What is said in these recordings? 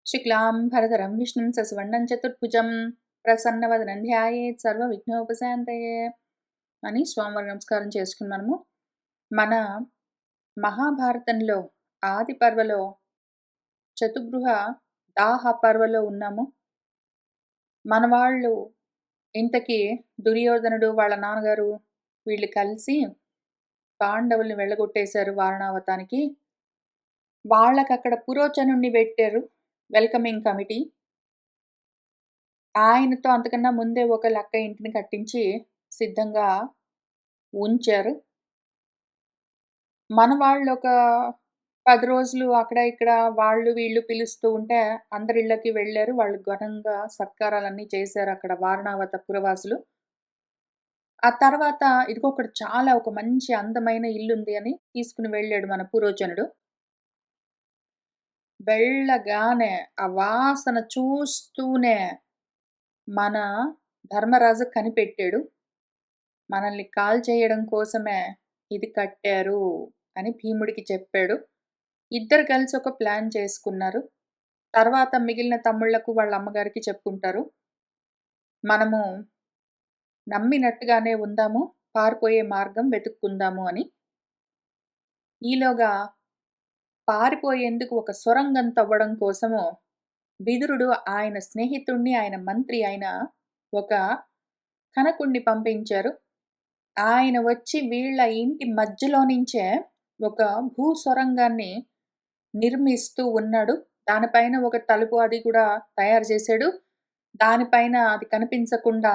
శుక్లాంబరధరం విష్ణుం శశివర్ణం చతుర్భుజం ప్రసన్నవదనం ధ్యాయేత్ సర్వవిఘ్నోపశాంతయే అని స్వామివారి నమస్కారం చేసుకుని మన మహాభారతంలో ఆది పర్వలో చతుర్గృహ దాహ పర్వలో ఉన్నాము. మన వాళ్ళు ఇంతకీ దుర్యోధనుడు వాళ్ళ నాన్నగారు వీళ్ళు కలిసి పాండవుల్ని వెళ్ళగొట్టేశారు వారణావతానికి. వాళ్ళకి అక్కడ పురోచనుణ్ణి పెట్టారు, వెల్కమింగ్ కమిటీ. ఆయనతో అంతకన్నా ముందే ఒక లక్క ఇంటిని కట్టించి సిద్ధంగా ఉంచారు. మన వాళ్ళు ఒక 10 రోజులు అక్కడ ఇక్కడ వాళ్ళు వీళ్ళు పిలుస్తూ ఉంటే అందరిళ్ళకి వెళ్ళారు. వాళ్ళు ఘనంగా సత్కారాలన్నీ చేశారు అక్కడ వారణావత పురవాసులు. ఆ తర్వాత ఇదిగో అక్కడ చాలా ఒక మంచి అందమైన ఇల్లుంది అని తీసుకుని వెళ్ళాడు మన పురోచనుడు. వెళ్ళగానే ఆ వాసన చూస్తూనే మన ధర్మరాజు కనిపెట్టాడు. మనల్ని కాల్చేయడం కోసమే ఇది కట్టారు అని భీముడికి చెప్పాడు. ఇద్దరు కలిసి ఒక ప్లాన్ చేసుకున్నారు. తర్వాత మిగిలిన తమ్ముళ్లకు వాళ్ళ అమ్మగారికి చెప్పుకుంటారు. మనము నమ్మినట్టుగానే ఉందాము, పారిపోయే మార్గం వెతుక్కుందాము అని. ఈలోగా పారిపోయేందుకు ఒక సొరంగం తవ్వడం కోసము విదురుడు ఆయన స్నేహితుణ్ణి, ఆయన మంత్రి అయిన ఒక కనకుణ్ణి పంపించారు. ఆయన వచ్చి వీళ్ళ ఇంటి మధ్యలో నుంచే ఒక భూ సొరంగాన్ని నిర్మిస్తూ ఉన్నాడు. దానిపైన ఒక తలుపు అది కూడా తయారు చేశాడు. దానిపైన అది కనిపించకుండా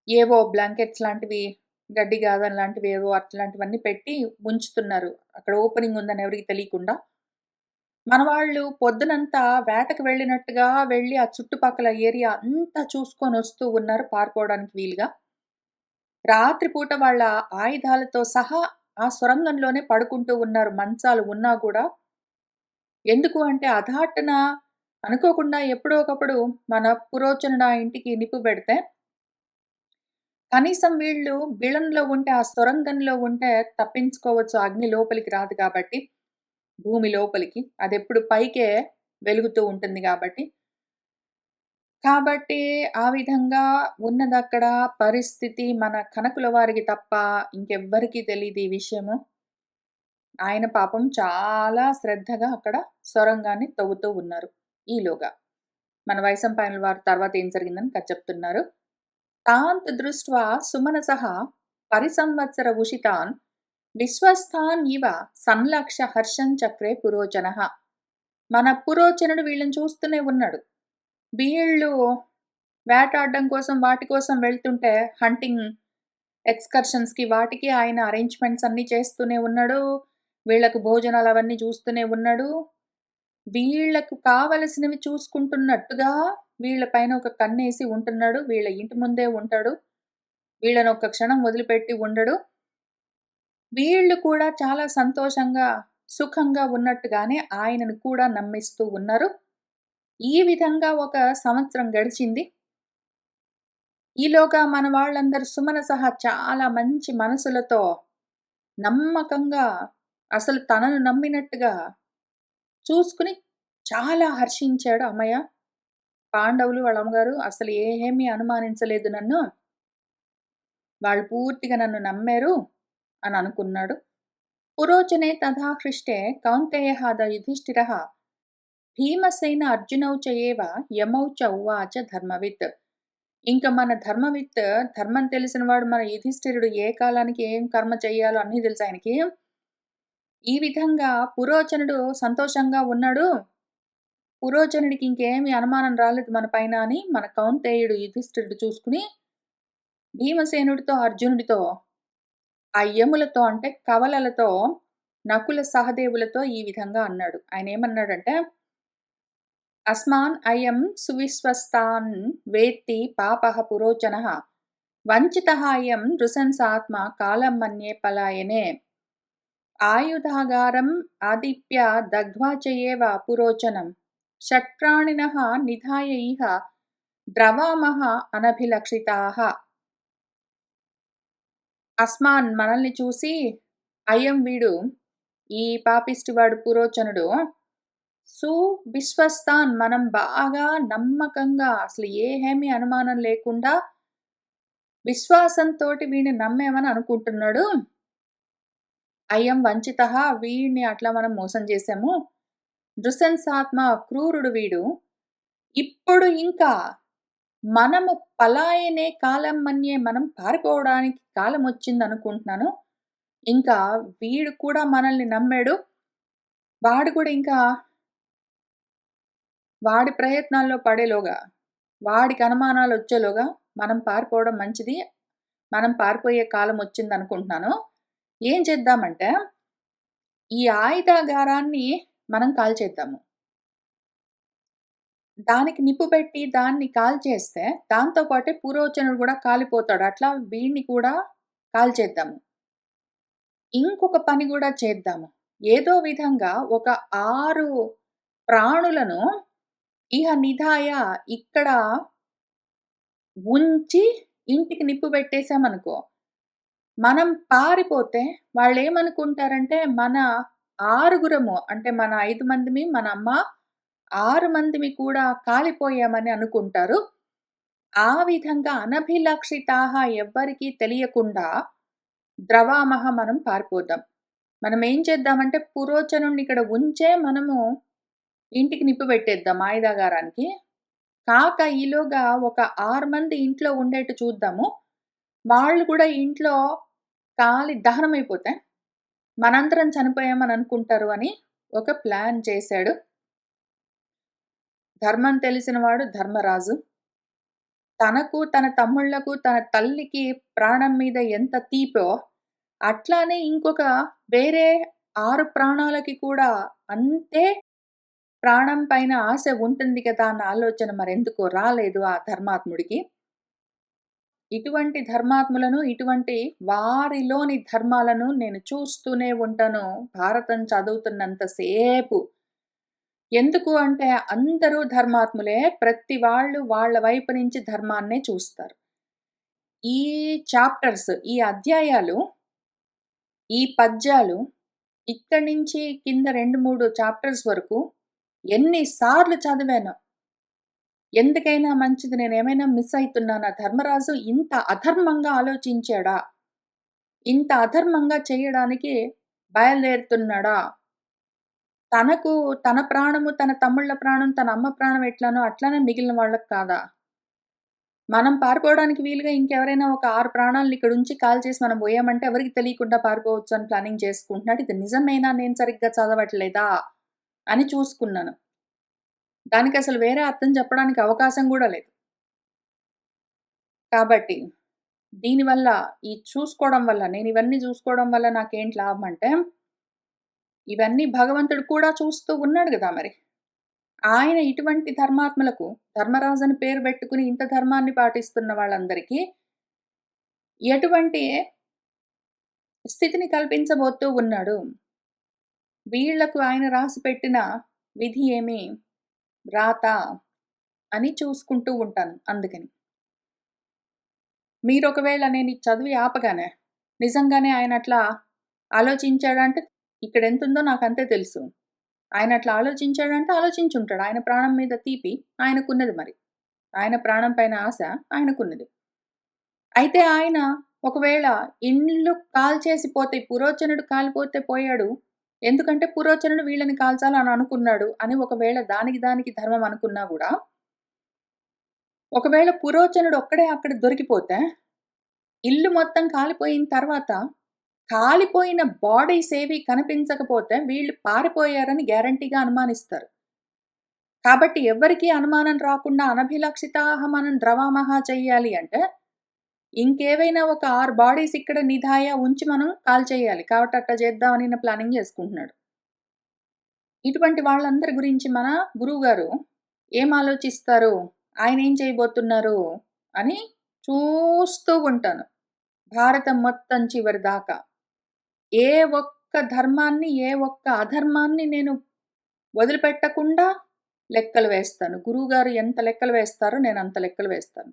ఏవో బ్లాంకెట్స్ లాంటివి, గడ్డి గాదం లాంటివి ఏవో అట్లాంటివన్నీ పెట్టి ఉంచుతున్నారు. అక్కడ ఓపెనింగ్ ఉందని ఎవరికీ తెలియకుండా. మనవాళ్ళు పొద్దునంతా వేటకు వెళ్ళినట్టుగా వెళ్ళి ఆ చుట్టుపక్కల ఏరియా అంతా చూసుకొని వస్తూ ఉన్నారు పారిపోవడానికి వీలుగా. రాత్రిపూట వాళ్ళ ఆయుధాలతో సహా ఆ సొరంగంలోనే పడుకుంటూ ఉన్నారు, మంచాలు ఉన్నా కూడా. ఎందుకు అంటే హఠాత్తున అనుకోకుండా ఎప్పుడో ఒకప్పుడు మన పురోచనుడు ఆ ఇంటికి నిప్పు పెడితే, కనీసం వీళ్ళు బిళంలో ఉంటే, ఆ సొరంగంలో ఉంటే తప్పించుకోవచ్చు. అగ్ని లోపలికి రాదు కాబట్టి, భూమి లోపలికి. అదెప్పుడు పైకే వెలుగుతూ ఉంటుంది కాబట్టి. కాబట్టి ఆ విధంగా ఉన్నదక్కడ పరిస్థితి మన కనకుల వారికి తప్ప ఇంకెవ్వరికీ తెలీదు ఈ విషయము. ఆయన పాపం చాలా శ్రద్ధగా అక్కడ సొరంగాన్ని తవ్వుతూ ఉన్నారు. ఈలోగా మన వైశంపాయనుల వారు తర్వాత ఏం జరిగిందని చెప్తున్నారు. తాంత్ దృష్ట్వా సుమనసః పరిసంవత్సర ఉషితాన్ విశ్వస్థాన్ ఇవ సంలక్ష్య హర్షం చక్రే పురోచనః. మన పురోచనుడు వీళ్ళని చూస్తూనే ఉన్నాడు. వీళ్ళు వేటాడడం కోసం వాటి కోసం వెళ్తుంటే హంటింగ్ ఎక్స్‌కర్షన్స్‌కి వాటికి ఆయన అరేంజ్‌మెంట్స్ అన్నీ చేస్తూనే ఉన్నాడు. వీళ్ళకు భోజనాలు అవన్నీ చూస్తూనే ఉన్నాడు. వీళ్ళకు కావలసినవి చూసుకుంటున్నట్టుగా వీళ్ళ పైన ఒక కన్నేసి ఉంటున్నాడు. వీళ్ళ ఇంటి ముందే ఉంటాడు. వీళ్ళని ఒక్క క్షణం వదిలిపెట్టి ఉండడు. వీళ్ళు కూడా చాలా సంతోషంగా, సుఖంగా ఉన్నట్టుగానే ఆయనను కూడా నమ్మిస్తూ ఉన్నారు. ఈ విధంగా ఒక సంవత్సరం గడిచింది. ఈలోగా మన వాళ్ళందరూ సుమనసహ చాలా మంచి మనసులతో, నమ్మకంగా, అసలు తనను నమ్మినట్టుగా చూసుకుని చాలా హర్షించాడు. అమ్మయ్య! పాండవులు వాళ్ళ అమ్మగారు అసలు ఏమీ అనుమానించలేదు నన్ను. వాళ్ళు పూర్తిగా నన్ను నమ్మారు అని అనుకున్నాడు. పురోచనే తథా హృష్టే కౌంతేయః యుధిష్ఠిరః భీమసేన అర్జునౌ చ ఏవ యమౌ చ ఉవాచ ధర్మవిత్. ఇంక మన ధర్మవిత్, ధర్మం తెలిసినవాడు మన యుధిష్ఠిరుడు ఏ కాలానికి ఏం కర్మ చెయ్యాలో అన్నీ తెలుసు ఆయనకి. ఈ విధంగా పురోచనుడు సంతోషంగా ఉన్నాడు. పురోచనుడికి ఇంకేమి అనుమానం రాలేదు మన పైన అని మన కౌంతేయుడు యుధిష్ఠిరుడు చూసుకుని భీమసేనుడితో, అర్జునుడితో, ఆ యములతో అంటే కవలలతో, నకుల సహదేవులతో ఈ విధంగా అన్నాడు. ఆయనేమన్నాడంటే, అస్మాన్ అయం సువిశ్వస్తాన్ వేత్తి పాపః పురోచనః వంచితః అయం నృశంసాత్మ కాలం మన్యే పలాయనే ఆయుధాగారం ఆదిప్య దగ్ధ్వా చ ఏవ పురోచనం షట్ప్రాణినః నిధాయ ఇహ ద్రవామః అనభిలక్షితాః. అస్మాన్ మనల్ని చూసి, అయం వీడు, ఈ పాపిష్టివాడు పురోచనుడు సువిశ్వస్తాన్ మనం బాగా నమ్మకంగా అసలు ఏమీ అనుమానం లేకుండా విశ్వాసంతోటి వీడిని నమ్మామని అనుకుంటున్నాడు. అయం వంచితః వీడిని అట్లా మనం మోసం చేశాము. నృశంసాత్మ క్రూరుడు వీడు. ఇప్పుడు ఇంకా మనము పలాయనే కాలం మన్యే మనం పారిపోవడానికి కాలమొచ్చిందనుకుంటున్నాను. ఇంకా వీడు కూడా మనల్ని నమ్మాడు. వాడు కూడా ఇంకా వాడి ప్రయత్నాల్లో పడేలోగా, వాడికి అనుమానాలొచ్చేలోగా మనం పారిపోవడం మంచిది. మనం పారిపోయే కాలమొచ్చిందనుకుంటున్నాను. ఏం చేద్దామంటే, ఈ ఆయుధాగారాన్ని మనం కాల్చేద్దాము. దానికి నిప్పు పెట్టి దాన్ని కాల్చేస్తే, దాంతో పాటే పురోచనుడు గూడా కాలిపోతాడు. అట్లా వీడిని కూడా కాల్చేద్దాము. ఇంకొక పని గూడా చేద్దాము. ఏదో విధంగా ఒక 6 ప్రాణులను ఇహ నిధాయ ఇక్కడ ఉంచి ఇంటికి నిప్పు పెట్టేసామనుకో, మనం పారిపోతే వాళ్ళేమనుకుంటారంటే, మన ఆరుగురము అంటే మన 5 మందిమి, మన అమ్మ 6 మందిమి కూడా కాలిపోయామని అనుకుంటారు. ఆ విధంగా అనభిలక్షితాః ఎవ్వరికీ తెలియకుండా ద్రవామహ మనం పారిపోదాం. మనమేం చేద్దామంటే పురోచనుడిని ఇక్కడ ఉంచే మనము ఇంటికి నిప్పు పెట్టేద్దాం ఆయుధాగారానికి. ఈలోగా ఒక 6 మంది ఇంట్లో ఉండేట్టు చూద్దాము. వాళ్ళు కూడా ఇంట్లో కాలి దహనమైపోతే, మనందరం చనిపోయామని అనుకుంటారు అని ఒక ప్లాన్ చేశాడు. ధర్మం తెలిసినవాడు ధర్మరాజు. తనకు, తన తమ్ముళ్ళకు, తన తల్లికి ప్రాణం మీద ఎంత తీపో, అట్లానే ఇంకొక వేరే 6 ప్రాణాలకి కూడా అంతే ప్రాణం పైన ఆశ ఉంటుంది కదా అన్న ఆలోచన మరెందుకో రాలేదు ఆ ధర్మాత్ముడికి. ఇటువంటి ధర్మాత్ములను, ఇటువంటి వారిలోని ధర్మాలను నేను చూస్తూనే ఉంటాను భారతం చదువుతున్నంత సేపు. ఎందుకు అంటే అందరూ ధర్మాత్ములే. ప్రతి వాళ్ళు వాళ్ళ వైపు నుంచి ధర్మాన్నే చూస్తారు. ఈ చాప్టర్స్, ఈ అధ్యాయాలు, ఈ పద్యాలు ఇక్కడి నుంచి కింద 2, 3 చాప్టర్స్ వరకు ఎన్ని సార్లు చదివానో. ఎందుకైనా మంచిది నేనేమైనా మిస్ అయితున్నానా? ధర్మరాజు ఇంత అధర్మంగా ఆలోచించాడా? ఇంత అధర్మంగా చేయడానికి బయలుదేరుతున్నాడా? తనకు తన ప్రాణము, తన తమ్ముళ్ళ ప్రాణం, తన అమ్మ ప్రాణం ఎట్లానో అట్లానే మిగిలిన వాళ్ళకి కాదా? మనం పారిపోవడానికి వీలుగా ఇంకెవరైనా ఒక 6 ప్రాణాలను ఇక్కడుంచి కాల్చేసి మనం పోయామంటే ఎవరికీ తెలియకుండా పారిపోవచ్చు అని ప్లానింగ్ చేసుకుంటున్నాడు. ఇది నిజమేనా? నేను సరిగ్గా చదవట్లేదా? అని చూసుకున్నాను. దానికసలు వేరే అర్థం చెప్పడానికి అవకాశం గూడా లేదు. కాబట్టి దీనివల్ల ఈ చూసుకోవడం వల్ల నేనివన్నీ చూసుకోవడం వల్ల నాకేంటి లాభం అంటే, ఇవన్నీ భగవంతుడు కూడా చూస్తూ ఉన్నాడు గదా మరి. ఆయన ఇటువంటి ధర్మాత్ములకు ధర్మరాజు అని పేరు పెట్టుకొని ఇంత ధర్మాన్ని పాటిస్తున్న వాళ్ళందరికీ ఎటువంటి స్థితిని కల్పించబోతూ ఉన్నాడు. వీళ్ళకు ఆయన రాసిపెట్టిన విధి ఏమి, రాత అని చూసుకుంటూ ఉంటాను అందుకని. మీరొకవేళ నేనిది చదివి ఆపగానే, నిజంగానే ఆయన అట్లా ఆలోచించాడంటే ఇక్కడెంతుందో నాకంతే తెలుసు. ఆయన అట్లా ఆలోచించాడంటే ఆలోచించుంటాడు. ఆయన ప్రాణం మీద తీపి ఆయనకున్నది మరి. ఆయన ప్రాణం పైన ఆశ ఆయనకున్నది. అయితే ఆయన ఒకవేళ ఇండ్లు కాల్చేసి పోతే, పురోచనుడు కాలిపోతే పోయాడు. ఎందుకంటే పురోచనుడు వీళ్ళని కాల్చాలని అనుకున్నాడు అని ఒకవేళ దానికి దానికి ధర్మం అనుకున్నా గూడా, ఒకవేళ పురోచనుడు ఒక్కడే అక్కడ దొరికిపోతే, ఇల్లు మొత్తం కాలిపోయిన తర్వాత, కాలిపోయిన బాడీస్ ఏవి కనిపించకపోతే వీళ్ళు పారిపోయారని గ్యారంటీగా అనుమానిస్తారు. కాబట్టి ఎవ్వరికీ అనుమానం రాకుండా అనభిలక్షితాః మనం ద్రవామహ చెయ్యాలి అంటే, ఇంకేవైనా ఒక 6 బాడీస్ ఇక్కడ నిధాయ ఉంచి మనం కాల్చేయాలి. కాబట్టి అట్లా చేద్దామని ఈయన ప్లానింగ్ చేసుకుంటున్నాడు. ఇటువంటి వాళ్ళందరి గురించి మన గురువుగారు ఏం ఆలోచిస్తారు? ఆయనేం చేయబోతున్నారు? అని చూస్తూ ఉంటాను. భారతం మొత్తం చివరి దాకా. ఏ ఒక్క ధర్మాన్ని, ఏ ఒక్క అధర్మాన్ని నేను వదిలిపెట్టకుండా లెక్కలు వేస్తాను. గురువుగారు ఎంత లెక్కలు వేస్తారో నేనంత లెక్కలు వేస్తాను.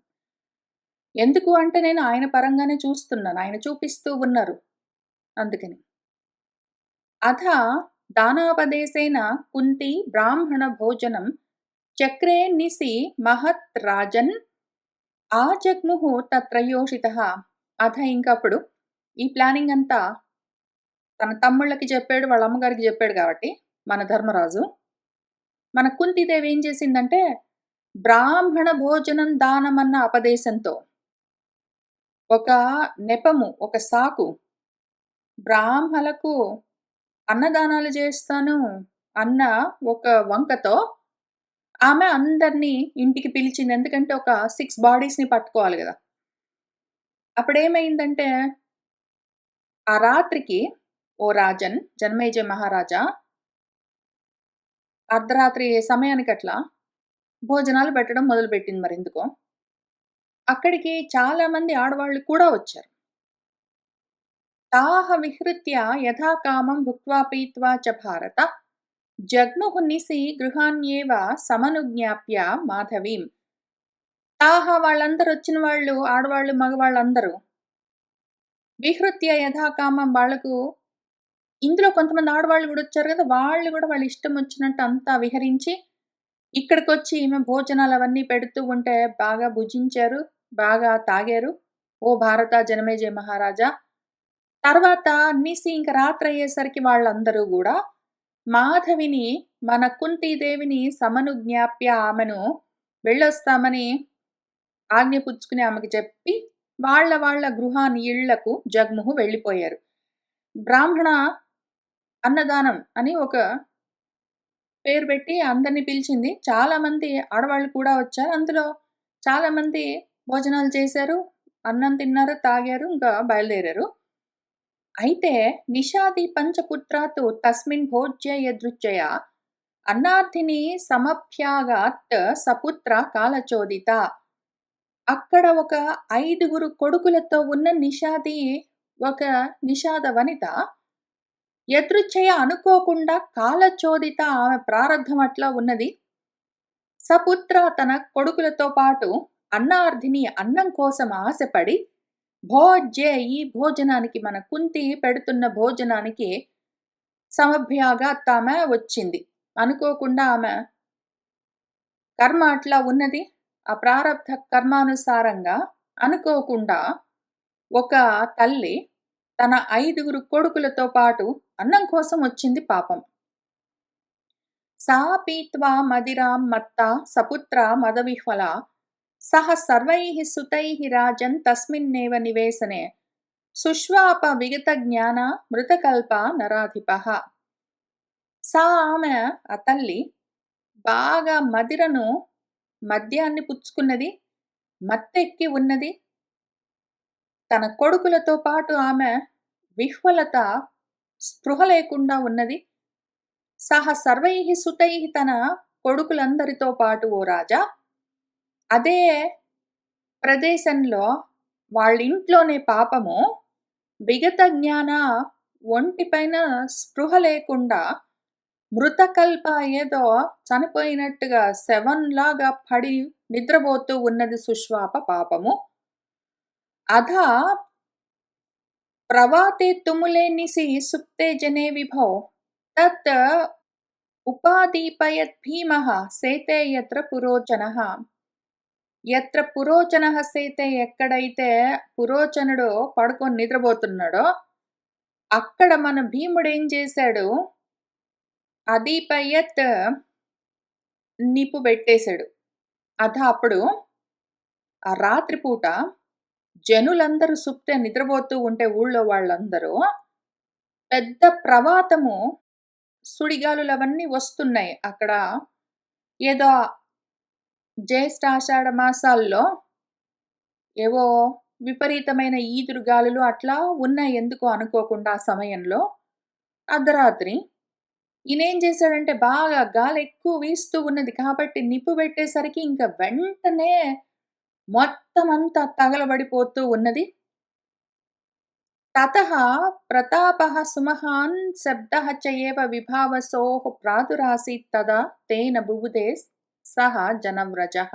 ఎందుకు అంటే నేను ఆయన పరంగానే చూస్తున్నాను. ఆయన చూపిస్తూ ఉన్నారు. అందుకని. అథ దానాపదేశేన కుంతి బ్రాహ్మణ భోజనం చక్రే నిసి మహత్ రాజన్ ఆజగ్ముః తత్రయోషితః. అథ ఇంకప్పుడు ఈ ప్లానింగ్ అంతా తన తమ్ముళ్ళకి చెప్పాడు, వాళ్ళ అమ్మగారికి చెప్పాడు కాబట్టి మన ధర్మరాజు. మన కుంతీదేవి ఏం చేసిందంటే, బ్రాహ్మణ భోజనం దానమన్న అపదేశంతో ఒక నెపము, ఒక సాకు బ్రాహ్మలకు అన్నదానాలు చేస్తాను అన్న ఒక వంకతో ఆమె అందరిని ఇంటికి పిలిచింది. ఎందుకంటే ఒక 6 బాడీస్‌ని పట్టుకోవాలి గదా! అప్పుడేమైందంటే, ఆ రాత్రికి ఓ రాజన్ జనమేజయ మహారాజా అర్ధరాత్రి సమయానికట్లా భోజనాలు పెట్టడం మొదలుపెట్టింది మరెందుకో. అక్కడికి చాలా మంది ఆడవాళ్ళు కూడా వచ్చారు. తాః విహృత్య యథాకామం భుక్త్వా పీత్వా చ భారత జగ్ముః నిశి గృహాణ్యేవ సమనుజ్ఞాప్య మాధవీం. తాహ వాళ్ళందరొచ్చిన వాళ్ళు ఆడవాళ్ళు, మగవాళ్ళందరూ విహృత్య యథాకామం వాళ్ళకు ఇందులో కొంతమంది ఆడవాళ్ళు గూడా వచ్చారు గదా! వాళ్ళు గూడా వాళ్ళ ఇష్టం వచ్చినట్టు అంతా విహరించి ఇక్కడికొచ్చి ఈమె భోజనాలవన్నీ పెడుతూ ఉంటే బాగా భుజించారు, బాగా తాగారు. ఓ భారత జనమేజయ మహారాజా! తర్వాత నిసి ఇంక రాత్రయ్యేసరికి వాళ్ళందరూ గూడా మాధవిని, మన కుంతీదేవిని సమనుజ్ఞాప్య ఆమెను వెళ్ళొస్తామని ఆజ్ఞ పుచ్చుకుని ఆమెకి చెప్పి, వాళ్ళ వాళ్ళ ఇళ్ళకు జగ్ముః వెళ్ళిపోయారు. బ్రాహ్మణ అన్నదానం అని ఒక పేరు పెట్టి అందరిని పిలిచింది. చాలామంది ఆడవాళ్ళు కూడా వచ్చారు. అందులో చాలామంది భోజనాలు చేశారు, అన్నం తిన్నారు, తాగారు, ఇంకా బయలుదేరారు. అయితే నిషాది పంచపుత్రాతు తస్మిన్ భోజ్యే యదృచ్ఛయా అన్నార్థిని సమభ్యాగాత్ సపుత్ర కాలచోదిత. అక్కడ ఒక 5గురు కొడుకులతో ఉన్న ఒక నిషాద వనిత యదృచ్ఛయ అనుకోకుండా కాలచోదిత, ఆమె ప్రారబ్ధం అట్లా ఉన్నది. సపుత్ర తన కొడుకులతో పాటు అన్నార్థిని అన్నం కోసం ఆశపడి భోజ్యే ఈ భోజనానికి, మన కుంతి పెడుతున్న భోజనానికి సమభ్యాగాత్ ఆమె వచ్చింది. అనుకోకుండా ఆమె కర్మ అట్లా ఉన్నది. ఆ ప్రారబ్ధ కర్మానుసారంగా అనుకోకుండా ఒక తల్లి తన 5గురు కొడుకులతో పాటు అన్నం కోసం వచ్చింది పాపం. సా పీత్వా మదిరాం మత్తా సపుత్రా మదవిహ్వలా సహ సర్వైః సుతైః రాజన్ తస్మిన్నేవ నివేశనే సుష్వాప విగత జ్ఞాన మృతకల్ప నరాధిపః. ఆమె, ఆ తల్లి బాగా మద్యాన్ని పుచ్చుకున్నది, మత్తెక్కి ఉన్నది. తన కొడుకులతో పాటు ఆమె విహ్వలత, స్పృహ లేకుండా ఉన్నది. సహ సర్వైః సుతైః తన కొడుకులందరితో పాటు ఓ రాజా, అదే ప్రదేశంలో వాళ్ళింట్లోనే పాపము విగత జ్ఞాన, ఒంటిపైన స్పృహ లేకుండా మృతకల్ప, ఏదో చనిపోయినట్టుగా శవంలాగా పడి నిద్రపోతూ ఉన్నది సుష్వాప పాపము. అధా ప్రవాతే తుములే నిసి సుప్తే జనే విభో తత్ ఉపాదీపయత్ భీమః సేతే యత్ర పురోచనః. యత్ర పురోచనః సేతే, ఎక్కడైతే పురోచనుడు పడుకొని నిద్రపోతున్నాడో అక్కడ మన భీముడేం చేశాడు, అదీపయత్ నిప్పు పెట్టేశాడు. అప్పుడు ఆ రాత్రిపూట జనులందరూ సుప్తే నిద్రపోతూ ఉంటే ఊళ్ళో వాళ్ళందరూ పెద్ద ప్రవాతము, సుడిగాలులవన్నీ వస్తున్నాయి. అక్కడ ఏదో జ్యేష్ఠాషాఢ మాసాల్లో ఏవో విపరీతమైన ఈదురుగాలులు అట్లా ఉన్నాయి. ఎందుకో అనుకోకుండా ఆ సమయంలో అర్ధరాత్రి ఈయనేం చేశాడంటే, బాగా గాలి ఎక్కువ వీస్తూ ఉన్నది కాబట్టి నిప్పు పెట్టేసరికి ఇంక వెంటనే మొత్తమంతా తగలబడిపోతూ ఉన్నది. తతః ప్రతాపః సుమహాన్ శబ్దః చ ఏవ విభావసోః ప్రాదురాసీత్ తదా తేన బుబుధే సహ జనవ్రజః.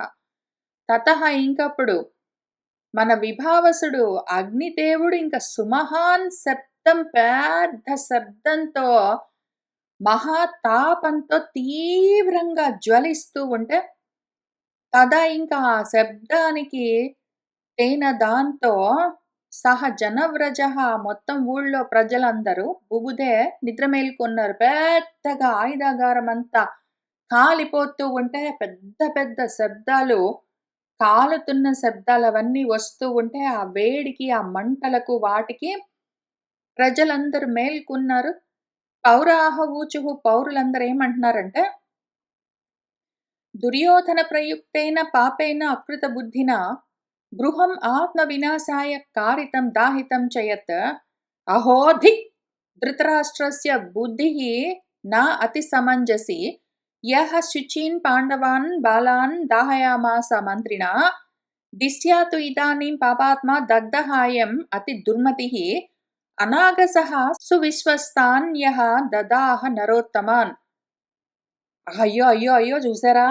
తతః ఇంకప్పుడు మన విభావసుడు అగ్నిదేవుడు ఇంక సుమహాన్ శబ్దం, పెద్ద శబ్దంతో మహాతాపంతో తీవ్రంగా జ్వలిస్తూ ఉంటే, తదా ఇంకా ఆ శబ్దానికి దాంతో సహ జనవ్రజః మొత్తం ఊళ్ళో ప్రజలందరూ బుబుదే నిద్ర మేల్కొన్నారు. పెద్దగా ఆయుధాగారమంతా కాలిపోతూ ఉంటే పెద్ద పెద్ద శబ్దాలు, కాలుతున్న శబ్దాలవన్నీ వస్తూ ఉంటే, ఆ వేడికి, ఆ మంటలకు వాటికి ప్రజలందరూ మేల్కున్నారు. పౌరాహ ఊచుః పౌరులందరూ ఏమంటున్నారంటే, దుర్యోధన ప్రయుక్తేన పాపేన అకృత బుద్ధినా గృహం ఆత్మ వినాశాయ కారితం దాహితం చ యత్ అహో ధిక్ ధృతరాష్ట్రస్య బుద్ధిః న అతి సమంజసి యః శుచీన్ పాండవాన్ బాలాన్ దాహయామాస మంత్రిణా దిష్ట్యా తు ఇదానీం పాపాత్మా దగ్ధహాయం అతి దుర్మతిః అనాగసః సువిశ్వస్తాన్ యః దదాహ నరోత్తమాన్. అయ్యో! అయ్యో! అయ్యో! చూసారా?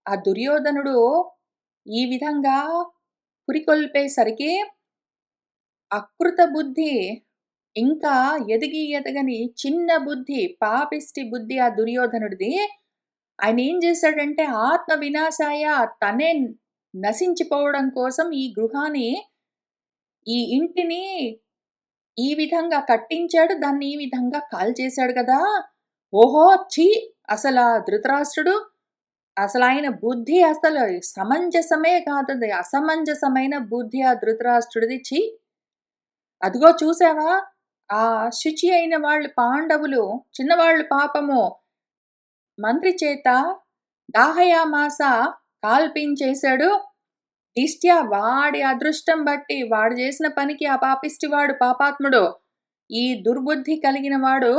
ఆ దుర్యోధనుడు ఈ విధంగా పురికొల్పేసరికి అకృత బుద్ధి, ఇంకా ఎదిగి ఎదగని చిన్న బుద్ధి, పాపిష్టి బుద్ధి ఆ దుర్యోధనుడిది. ఆయనేం చేశాడంటే ఆత్మ వినాశాయ, తనే నశించిపోవడం కోసం ఈ గృహాన్ని, ఈ ఇంటిని ఈ విధంగా కట్టించాడు. దాన్ని ఈ విధంగా కాల్చేశాడు కదా! ఓహో! ఛీ! అసలా ధృతరాష్ట్రుడు అసలాయన బుద్ధి అసలు సమంజసమే కాదది. అసమంజసమైన బుద్ధి ఆ ధృతరాష్ట్రుడిది. ఛీ! అదిగో చూసావా? ఆ శుచి అయిన వాళ్ళు పాండవులు, చిన్నవాళ్ళు పాపము మంత్రి చేత దాహయామాస కాల్పించేశాడు. దిష్ట్యా వాడి అదృష్టం బట్టి, వాడు చేసిన పనికి ఆ పాపిష్టివాడు, పాపాత్ముడు, ఈ దుర్బుద్ధి కలిగిన వాడు,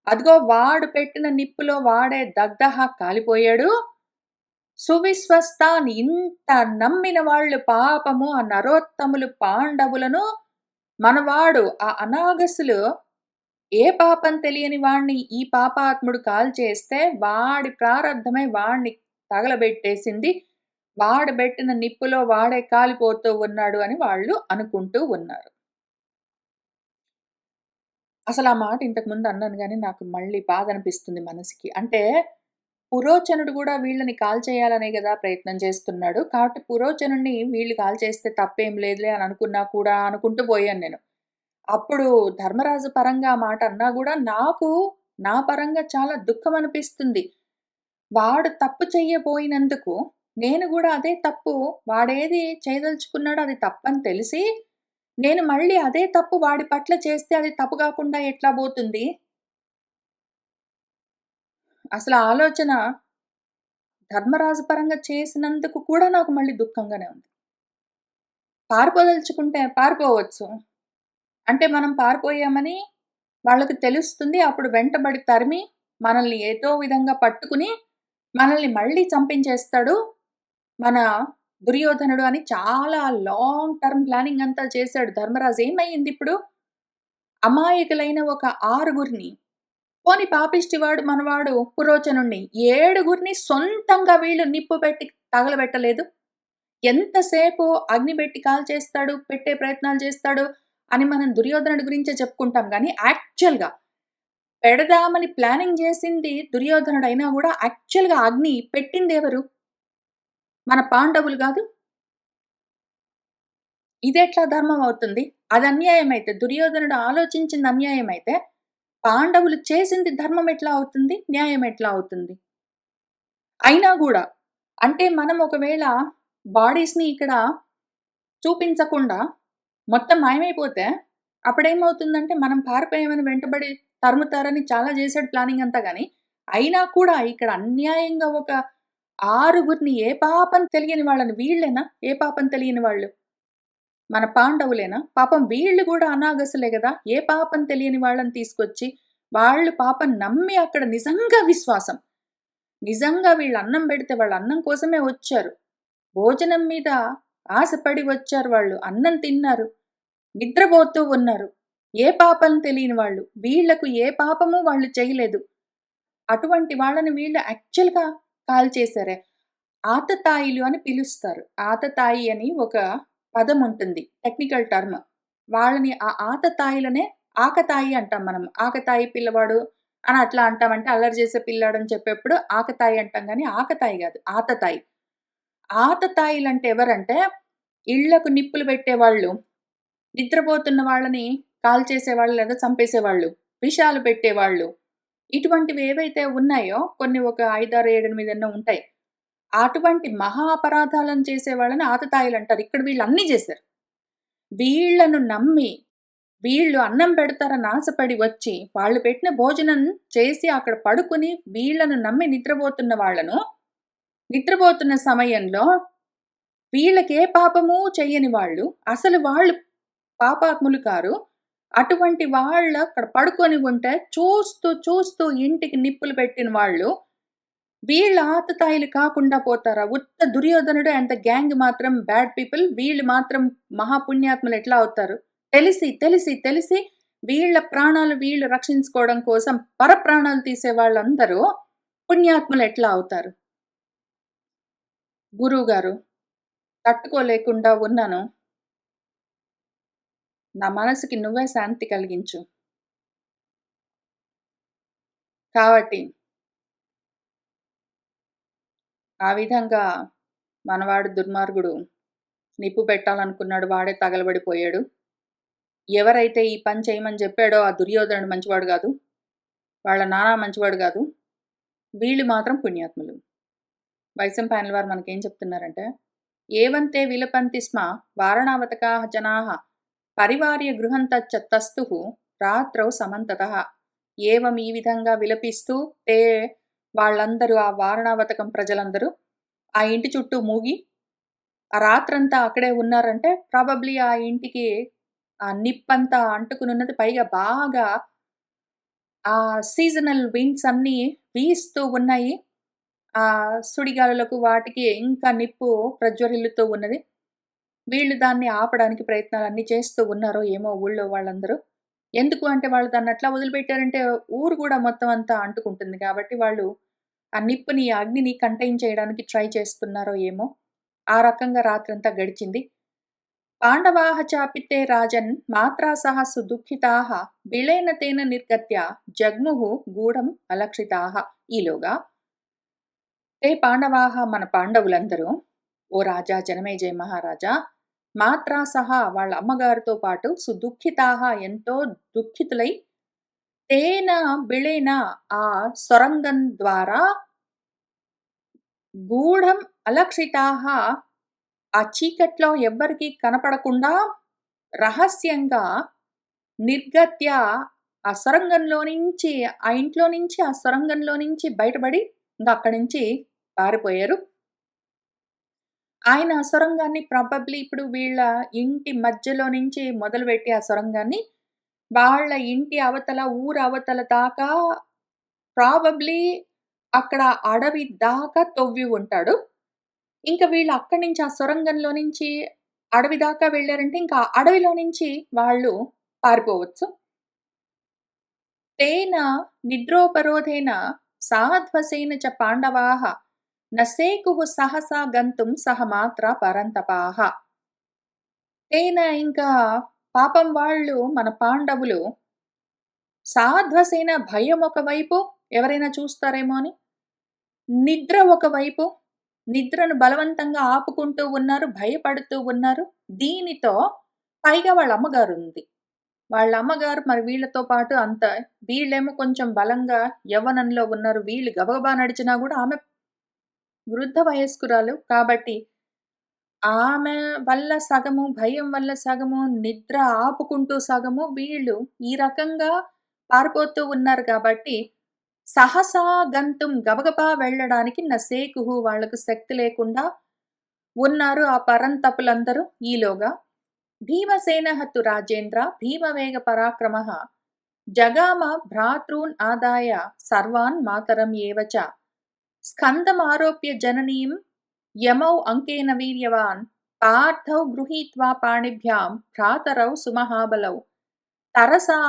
అదిగో వాడు పెట్టిన నిప్పులో వాడే దగ్ధః కాలిపోయాడు. సువిశ్వస్తాన్ ఇంత నమ్మిన వాళ్ళు పాపము ఆ నరోత్తములు పాండవులను మనవాడు ఆ అనాగసులు ఏ పాపం తెలియని వాణ్ణి ఈ పాపాత్ముడు కాల్చేస్తే వాడి ప్రారబ్ధమై వాణ్ణి తగలబెట్టేసింది. వాడు బెట్టిన నిప్పులో వాడే కాలిపోతూ ఉన్నాడు అని వాళ్ళు అనుకుంటూ ఉన్నారు. అసలా మాట ఇంతకు ముందు అన్నాను గానీ, నాకు మళ్ళీ బాధనిపిస్తుంది మనసుకి. అంటే పురోచనుడు గూడా వీళ్ళని కాల్చేయాలనే గదా ప్రయత్నం చేస్తున్నాడు. కాబట్టి పురోచనుడిని వీళ్ళు కాల్చేస్తే తప్పేం లేదులే అని అనుకున్నా కూడా అనుకుంటూ పోయాను నేను. అప్పుడు ధర్మరాజు పరంగా ఆ మాట అన్నా గూడా నాకు నా పరంగా చాలా దుఃఖమనిపిస్తుంది. వాడు తప్పు చెయ్యబోయినందుకు నేను గూడా అదే తప్పు, వాడేది చేయదలుచుకున్నాడో అది తప్పని తెలిసి, నేను మళ్ళీ అదే తప్పు వాడి పట్ల చేస్తే అది తప్పు గాకుండా ఎట్లా బోతుంది? అసల ఆలోచన ధర్మరాజు పరంగా చేసినందుకు కూడా నాకు మళ్ళీ దుఃఖంగానే ఉంది. పారిపోదలుచుకుంటే పారిపోవచ్చు. అంటే మనం పారిపోయామని వాళ్ళకి తెలుస్తుంది. అప్పుడు వెంటబడి తరిమి, మనల్ని ఏదో విధంగా పట్టుకుని, మనల్ని మళ్ళీ చంపించేస్తాడు మన దుర్యోధనుడు అని చాలా లాంగ్ టర్మ్ ప్లానింగ్ అంతా చేశాడు ధర్మరాజు. ఏమయ్యిందిప్పుడు? అమాయకులైన ఒక ఆరుగురిని, పోనీ పాపిష్టివాడు మనవాడు పురోచనుణ్ణి, ఏడుగురిని సొంతంగా వీళ్ళు నిప్పు పెట్టి తగలబెట్టలేదు. ఎంతసేపు అగ్ని పెట్టి కాల్చేస్తాడు, పెట్టే ప్రయత్నాలు చేస్తాడు అని మనం దుర్యోధనుడి గురించే చెప్పుకుంటాం గానీ, యాక్చువల్‌గా పెడదామని ప్లానింగ్ చేసింది దుర్యోధనుడైనా గూడా యాక్చువల్‌గా అగ్ని పెట్టిందెవరు? మన పాండవులు గాదు? ఇదెట్లా ధర్మం అవుతుంది? అది అన్యాయమైతే, దుర్యోధనుడు ఆలోచించింది అన్యాయమైతే, పాండవులు చేసింది ధర్మం ఎట్లా అవుతుంది? న్యాయం ఎట్లా అవుతుంది? అయినా గూడా అంటే మనం ఒకవేళ బాడీస్‌ని ఇక్కడ చూపించకుండా మొత్తం మాయమైపోతే, అప్పుడేమవుతుందంటే, మనం పారిపోయామని వెంటబడి తరుముతారని చాలా చేసాడు ప్లానింగ్ అంతా గాని, అయినా కూడా ఇక్కడ అన్యాయంగా ఒక ఆరుగురిని ఏ పాపం తెలియని వాళ్ళని వీళ్ళేనా? ఏ పాపం తెలియని వాళ్ళు? మన పాండవులేనా? పాపం వీళ్ళు గూడా అనాగసులే గదా! ఏ పాపం తెలియని వాళ్ళని తీసుకొచ్చి, వాళ్ళు పాపం నమ్మి అక్కడ నిజంగా విశ్వాసం. నిజంగా వీళ్ళు అన్నం బెడితే వాళ్ళ అన్నం కోసమే వచ్చారు. భోజనం మీద ఆశపడి వచ్చారు వాళ్ళు. అన్నం తిన్నారు. నిద్రపోతూ ఉన్నారు. ఏ పాపం తెలియని వాళ్ళు. వీళ్ళకు ఏ పాపము వాళ్ళు చేయలేదు. అటువంటి వాళ్ళని వీళ్ళు యాక్చువల్‌గా కాల్చేశారే. ఆతతాయిలు అని పిలుస్తారు. ఆతతాయి అని ఒక పదం ఉంటుంది. Technical term. వాళ్ళని ఆ ఆతతాయిలనే ఆకతాయి అంటాం మనం. ఆకతాయి పిల్లవాడు అని అట్లా అంటామంటే అల్లరి చేసే పిల్లాడని చెప్పేప్పుడు ఆకతాయి అంటాం గానీ, ఆకతాయి గాదు. ఆతతాయి. ఆతతాయిలంటే ఎవరంటే, ఇళ్ళకు నిప్పులు పెట్టేవాళ్ళు, నిద్రపోతున్న వాళ్ళని కాల్చేసేవాళ్ళు లేదా చంపేసేవాళ్ళు, విషాలు పెట్టేవాళ్ళు. ఇటువంటివి ఏవైతే ఉన్నాయో కొన్ని ఒక 5, 6, 7, 8 ఎన్నో ఉంటాయి. అటువంటి మహా అపరాధాలను చేసే వాళ్ళని ఆతతాయిలంటారు. ఇక్కడ వీళ్ళన్నీ జేశారు. వీళ్ళను నమ్మి, వీళ్ళు అన్నం పెడతారని ఆశపడి వచ్చి, వాళ్ళు పెట్టిన భోజనం చేసి అక్కడ పడుకొని, వీళ్ళను నమ్మి నిద్రపోతున్న వాళ్ళను, నిద్రపోతున్న సమయంలో వీళ్ళకే పాపము చెయ్యని వాళ్ళు, అసలు వాళ్ళు పాపాత్ములు కారు. అటువంటి వాళ్ళక్కడ పడుకొని ఉంటే చూస్తూ, చూస్తూ ఇంటికి నిప్పులు పెట్టిన వాళ్ళు, వీళ్ళు ఆతతాయిలు కాకుండా పోతారా? ఉత్త దుర్యోధనుడు అండ్ ద గ్యాంగ్ మాత్రం బ్యాడ్ పీపుల్. వీళ్ళు మాత్రం మహాపుణ్యాత్ములు ఎట్లా అవుతారు? తెలిసి, తెలిసి, తెలిసి వీళ్ళ ప్రాణాలు వీళ్ళు రక్షించుకోవడం కోసం పరప్రాణాలు తీసే వాళ్ళందరూ పుణ్యాత్ములు ఎట్లా అవుతారు? గురువుగారు తట్టుకోలేకుండా ఉన్నాను. నా మనసుకి నువ్వే శాంతి కలిగించు. కాబట్టి ఆ విధంగా మనవాడు దుర్మార్గుడు నిప్పు పెట్టాలనుకున్నాడు. వాడే తగలబడిపోయాడు. ఎవరైతే ఈ పని చేయమని జెప్పాడో ఆ దుర్యోధనుడు మంచివాడు గాదు. వాళ్ళ నాన్న మంచివాడు గాదు. వీళ్ళు మాత్రం పుణ్యాత్ములు. వైశంపాయనుల వారు మనకేం చెప్తున్నారంటే, ఏవంతే విలపంతి స్మ వారణావతకాః జనాః పరివార్య గృహంతచ్చ తస్తుః రాత్రౌ సమంతతః. ఏవం ఈ విధంగా విలపిస్తూ వాళ్ళందరూ ఆ వారణావతకం ప్రజలందరూ ఆ ఇంటి చుట్టూ మూగి, ఆ రాత్రంతా అక్కడే ఉన్నారంటే ప్రాబబ్లీ ఆ ఇంటికి ఆ నిప్పంతా అంటుకునున్నది. పైగా బాగా ఆ సీజనల్ విండ్స్ అన్నీ వీస్తూ ఉన్నాయి. ఆ సుడిగాలులకు వాటికి ఇంకా నిప్పు ప్రజ్వరిల్లుతూ ఉన్నది. వీళ్ళు దాన్ని ఆపడానికి ప్రయత్నాలన్నీ చేస్తూ ఉన్నారో ఏమో ఊళ్ళో వాళ్ళందరూ. ఎందుకు అంటే వాళ్ళు దాన్నట్లా వదిలిపెట్టారంటే ఊరు గూడా మొత్తం అంతా అంటుకుంటుంది కాబట్టి వాళ్ళు ఆ నిప్పుని, ఆ అగ్నిని కంటైన్ చేయడానికి ట్రై చేస్తున్నారో ఏమో! ఆ రకంగా రాత్రంతా గడిచింది. పాండవాః చాపి తే రాజన్ మాత్రా సహ సుదుఃఖితాః బిలేన తేన నిర్గత్య జగ్ముః గూఢం అలక్షితాః. ఈలోగా తే పాండవాః మన పాండవులందరూ, ఓ రాజా జనమేజయ మహారాజా, మాత్రా సహా వాళ్ళ అమ్మగారితో పాటు సుదుఃఖితాః ఎంతో దుఃఖితులై, తేన బిళేన ఆ సొరంగం ద్వారా గూఢం అలక్షితాః ఆ చీకట్లో ఎవ్వరికీ కనపడకుండా రహస్యంగా నిర్గత్య ఆ సొరంగంలో నుంచి, ఆ ఇంట్లో నుంచి, ఆ సొరంగంలో నుంచి బయటపడి ఇంక అక్కడి నుంచి పారిపోయారు. ఆయన ఆ సొరంగాన్ని ప్రాబబ్లీ ఇప్పుడు వీళ్ళ ఇంటి మధ్యలో నుంచి మొదలుపెట్టి ఆ సొరంగాన్ని వాళ్ళ ఇంటి అవతల, ఊరు అవతల దాకా ప్రాబబ్లీ అక్కడ అడవి దాకా తవ్వి ఉంటాడు. ఇంక వీళ్ళు అక్కడి నుంచి ఆ సొరంగంలో నుంచి అడవి దాకా వెళ్లారంటే ఇంకా అడవిలో నుంచి వాళ్ళు పారిపోవచ్చు. తేన నిద్రోపరోధేన సాధ్వసేన చ పాండవాః న సేకుః సహసా గంతుం సహ మాత్రా పరంతపాః. తేన ఇంకా పాపం వాళ్ళు మన పాండవులు సాధ్వసేన భయం ఒకవైపు ఎవరైనా చూస్తారేమో అని, నిద్ర ఒకవైపు నిద్రను బలవంతంగా ఆపుకుంటూ ఉన్నారు. భయపడుతూ ఉన్నారు. దీనితో పైగా వాళ్ళ అమ్మగారుంది. వాళ్ళ అమ్మగారు మరి వీళ్ళతో పాటు అంత వీళ్ళేమో కొంచెం బలంగా యవ్వనంలో ఉన్నారు. వీళ్ళు గబగబా నడిచినా గూడా ఆమె వృద్ధ వయస్కురాలు. కాబట్టి ఆమె వల్ల సగము, భయం వల్ల సగము, నిద్ర ఆపుకుంటూ సగము వీళ్ళు ఈ రకంగా పారిపోతూ ఉన్నారు కాబట్టి సహసా గంతుం గబగబా వెళ్ళడానికి నసేకుహు వాళ్ళకు శక్తి లేకుండా ఉన్నారు ఆ పరంతపులందరూ. ఈలోగా భీమసేనః తు రాజేంద్ర భీమవేగ పరాక్రమః జగామ భ్రాతॄన్ ఆదాయ సర్వాన్ మాతరం ఏవ చ స్కందమారోప్య జననీం యమౌ అంకేన వీర్యవాన్ పార్థౌ గృహీత్వా పాణిభ్యాం భ్రాతరౌ సుమహాబలౌ తరసా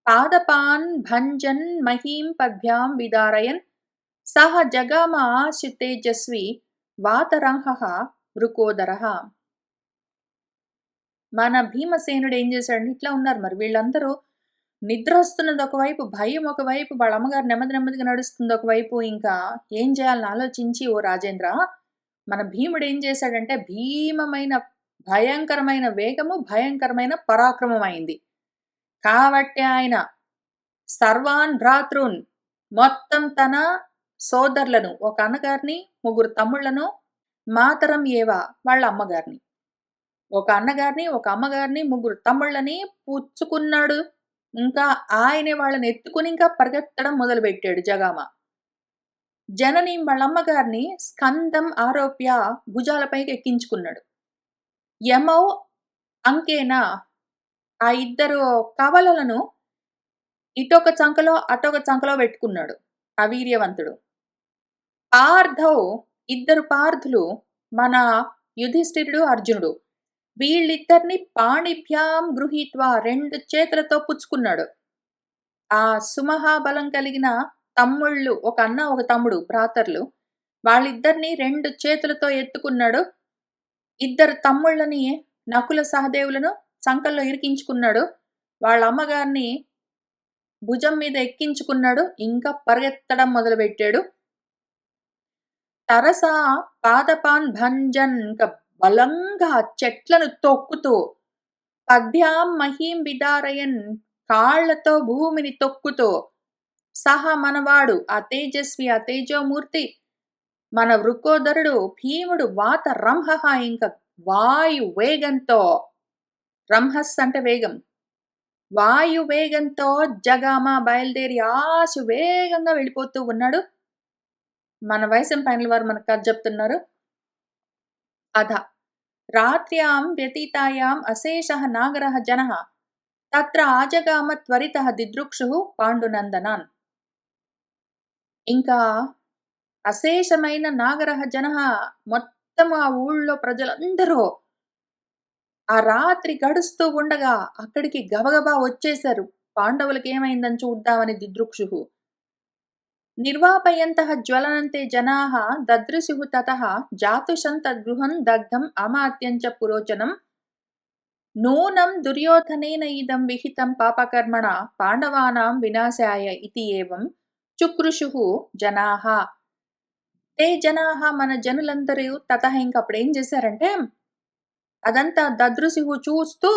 పాదపాన్ భంజన్ మహీం పద్భ్యాం విదారయన్ సహ జగామ ఆశు తేజస్వి వాతరంహః వృకోదరః. మన భీమసేనుడు ఏం చేశాడంటే ఇట్లా ఉన్నారు మరి వీళ్ళందరూ నిద్రొస్తున్నది ఒకవైపు, భయం ఒకవైపు, వాళ్ళ అమ్మగారు నెమ్మది నెమ్మదిగా నడుస్తుంది ఒకవైపు. ఇంకా ఏం చేయాలని ఆలోచించి, "ఓ రాజేంద్ర, మన భీముడు ఏం చేశాడంటే భీమమైన భయంకరమైన వేగము, భయంకరమైన పరాక్రమం అయింది. కాబట్టి ఆయన సర్వాన్ భ్రాతృన్ మొత్తం తన సోదరులను, ఒక అన్నగారిని, ముగ్గురు తమ్ముళ్ళను, మాతరం ఏవ వాళ్ళ అమ్మగారిని, ఒక అన్నగారిని, ఒక అమ్మగారిని, ముగ్గురు తమ్ముళ్ళని పుచ్చుకున్నాడు. ఇంకా ఆయనే వాళ్ళని ఎత్తుకొని ఇంకా పరిగెత్తడం మొదలుపెట్టాడు జగామ. జనని వాళ్ళ అమ్మగారిని స్కందం ఆరోప్య భుజాలపైకి ఎక్కించుకున్నాడు. యమౌ అంకేన ఆ ఇద్దరు కవలలను ఇటొక చంకలో, అటొక చంకలో పెట్టుకున్నాడు అవీర్యవంతుడు. పార్థౌ ఇద్దరు పార్థులు, మన యుధిష్ఠిరుడు, అర్జునుడు, వీళ్ళిద్దరిని పాణిభ్యాం గృహీత్వా 2 చేతులతో పుచ్చుకున్నాడు. ఆ సుమహాబలం కలిగిన తమ్ముళ్ళు, ఒక అన్న, ఒక తమ్ముడు భ్రాతర్లు, వాళ్ళిద్దరిని 2 చేతులతో ఎత్తుకున్నాడు. ఇద్దరు తమ్ముళ్ళని, నకుల సహదేవులను సంకల్లో ఇరికించుకున్నాడు. వాళ్ళ అమ్మగారిని భుజం మీద ఎక్కించుకున్నాడు. ఇంకా పరిగెత్తడం మొదలుపెట్టాడు. తరసా పాదపాన్ భంజన్, ఇంకా బలంగా చెట్లను తొక్కుతూ, పద్భ్యాం మహీం విదారయన్, కాళ్లతో భూమిని తొక్కుతూ, సహా మనవాడు ఆ తేజస్వి, ఆ తేజోమూర్తి, మన వృకోదరుడు భీముడు వాత రంహః, ఇంకా వాయు వేగంతో, రంహస్ అంటే వేగం, వాయు వేగంతో జగామ బయలుదేరి ఆశు వేగంగా వెళ్ళిపోతూ ఉన్నాడు. మన వైశంపాయనుల వారు మనకు కథ చెప్తున్నారు. అధ రాత్ర్యాం వ్యతీతాయాం అశేషః నాగరః జనః తత్ర ఆజగామ త్వరితః దిదృక్షుః పాండునందనాన్. ఇంకా అశేషమైన నాగరః జనః, మొత్తం ఆ ఊళ్ళో ప్రజలందరూ ఆ రాత్రి గడుస్తూ ఉండగా అక్కడికి గబగబా వచ్చేశారు. పాండవులకి ఏమైందని చూద్దామని దిదృక్షుః. నిర్వాపయంతః జ్వలనంతే జనాః దదృశుః తతః జాతుషం తద్గృహం దగ్ధం అమాత్యం చ పురోచనం. నూనం దుర్యోధనేన ఇదం విహితం పాపకర్మణ పాండవానాం వినాశాయ ఇతి ఏవం చుక్రుషుః జనాః. తే జనాః, మన జనులందరూ తతః ఇంకప్పుడు ఏం చేశారంటే, అదంతా దదృశుః చూస్తూ,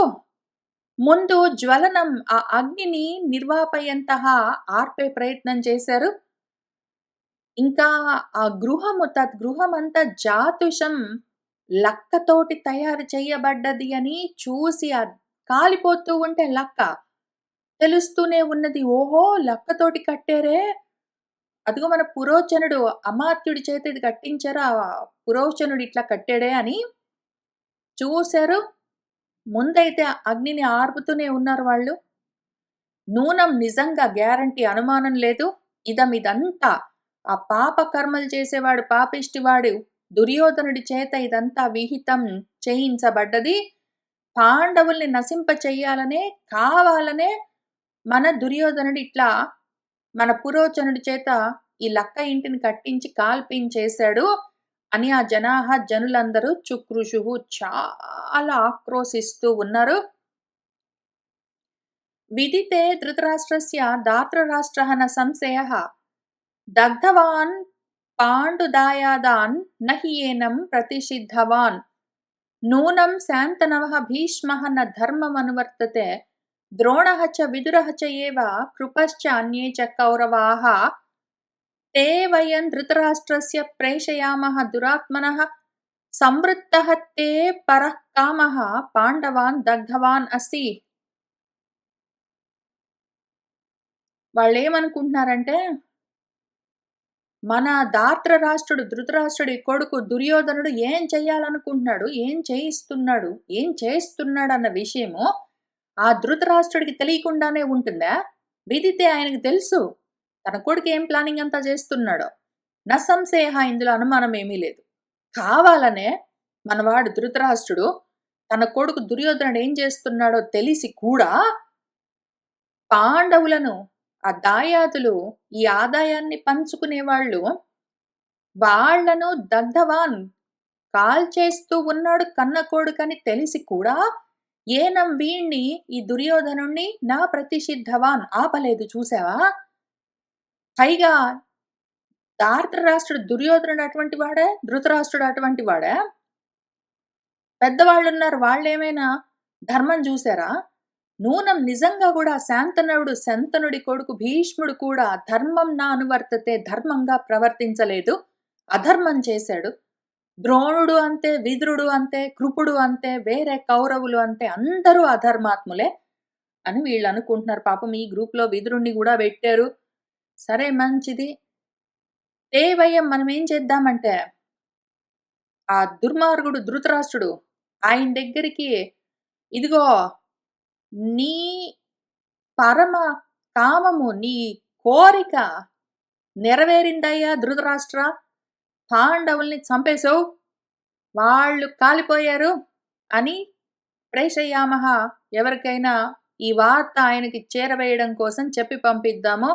ముందు జ్వలనం ఆ అగ్నిని నిర్వాపయంతః ఆర్పే ప్రయత్నం చేశారు. ఇంకా ఆ గృహము, తద్గృహమంతా జాతుషం లక్కతోటి తయారు చేయబడ్డది అని చూసి, కాలిపోతూ ఉంటే లక్క తెలుస్తూనే ఉన్నది. ఓహో, లక్కతోటి కట్టారే, అదిగో మన పురోచనుడు అమాత్యుడి చేత ఇది కట్టించారు, ఆ పురోచనుడు ఇట్లా కట్టాడే అని చూశారు. ముందైతే అగ్నిని ఆర్పుతూనే ఉన్నారు వాళ్ళు. నూనం నిజంగా గ్యారంటీ, అనుమానం లేదు, ఇదంతా ఆ పాప కర్మలు చేసేవాడు, పాపిష్టివాడు దుర్యోధనుడి చేత ఇదంతా విహితం చేయించబడ్డది. పాండవుల్ని నశింప చెయ్యాలనే, కావాలనే మన దుర్యోధనుడు ఇట్లా మన పురోచనుడి చేత ఈ లక్క ఇంటిని కట్టించి కాల్పించేశాడు అని ఆ జనులందరూ చుక్రుషుః చాలా ఆక్రోశిస్తూ ఉన్నారు. విదితే ధృతరాష్ట్రస్య దాత్రరాష్ట్రః న సంశయః దగ్ధవాన్ పాండుదాయాదాన్ నహి ఏనం ప్రతిషిద్ధవాన్. నూనం శాంతనవః భీష్మః న ధర్మమనువర్తతే ద్రోణః చ విదురః చ ఏవ కృపశ్చ అన్యే చ కౌరవాః. తే వయం ధృతరాష్ట్రస్య ప్రేషయామః దురాత్మనః సంవృత్తః తే పరః కామః పాండవాన్ దగ్ధవాన్ అసి. వాళ్ళేమనుకుంటున్నారంటే, మన ధృతరాష్ట్రుడి కొడుకు దుర్యోధనుడు ఏం చెయ్యాలనుకుంటున్నాడు, ఏం చేయిస్తున్నాడు, ఏం చేస్తున్నాడన్న విషయము ఆ ధృతరాష్ట్రుడికి తెలియకుండానే ఉంటుందా? విదితే ఆయనకు తెలుసు తన కొడుకు ఏం ప్లానింగ్ అంతా చేస్తున్నాడో. న సంశయః, ఇందులో అనుమానం ఏమీ లేదు. కావాలనే మనవాడు ధృతరాష్ట్రుడు తన కొడుకు దుర్యోధనుడు ఏం చేస్తున్నాడో తెలిసి కూడా పాండవులను, ఆ దాయాదులు, ఈ ఆదాయాన్ని పంచుకునేవాళ్ళు, వాళ్లను దగ్ధవాన్ కాల్చేస్తూ ఉన్నాడు కన్న కొడుకని తెలిసి కూడా ఏనం వీణ్ణి ఈ దుర్యోధనుణ్ణి నా ప్రతిషిద్ధవాన్ ఆపలేదు చూసావా? పైగా ధార్తరాష్ట్రుడు దుర్యోధనుడు అటువంటి వాడా? ధృతరాష్ట్రుడు అటువంటి వాడా? పెద్దవాళ్ళున్నారు. వాళ్ళేమైనా ధర్మం జూసారా? నూనం నిజంగా గూడా శంతనుడి కొడుకు భీష్ముడు కూడా ధర్మం నా అనువర్తతే ధర్మంగా ప్రవర్తించలేదు. అధర్మం చేశాడు. ద్రోణుడు అంతే, విదురుడు అంతే, కృపుడు అంతే, వేరే కౌరవులు అంతే అందరూ అధర్మాత్ములే అని వీళ్ళనుకుంటున్నారు. పాపం ఈ గ్రూప్‌లో విదురుడిని గూడా బెట్టారు. సరే మంచిది. దేవయ్యం మనమేం చేద్దామంటే, ఆ దుర్మార్గుడు ధృతరాష్ట్రుడు ఆయన దగ్గరికి ఇదిగో నీ పరమ కామము, నీ కోరిక నెరవేరిందయ్యా ధృతరాష్ట్ర. పాండవుల్ని చంపేశావు. వాళ్ళు కాలిపోయారు అని ప్రేషయామః ఎవరికైనా ఈ వార్త ఆయనకి చేరవేయడం కోసం చెప్పి పంపిద్దాము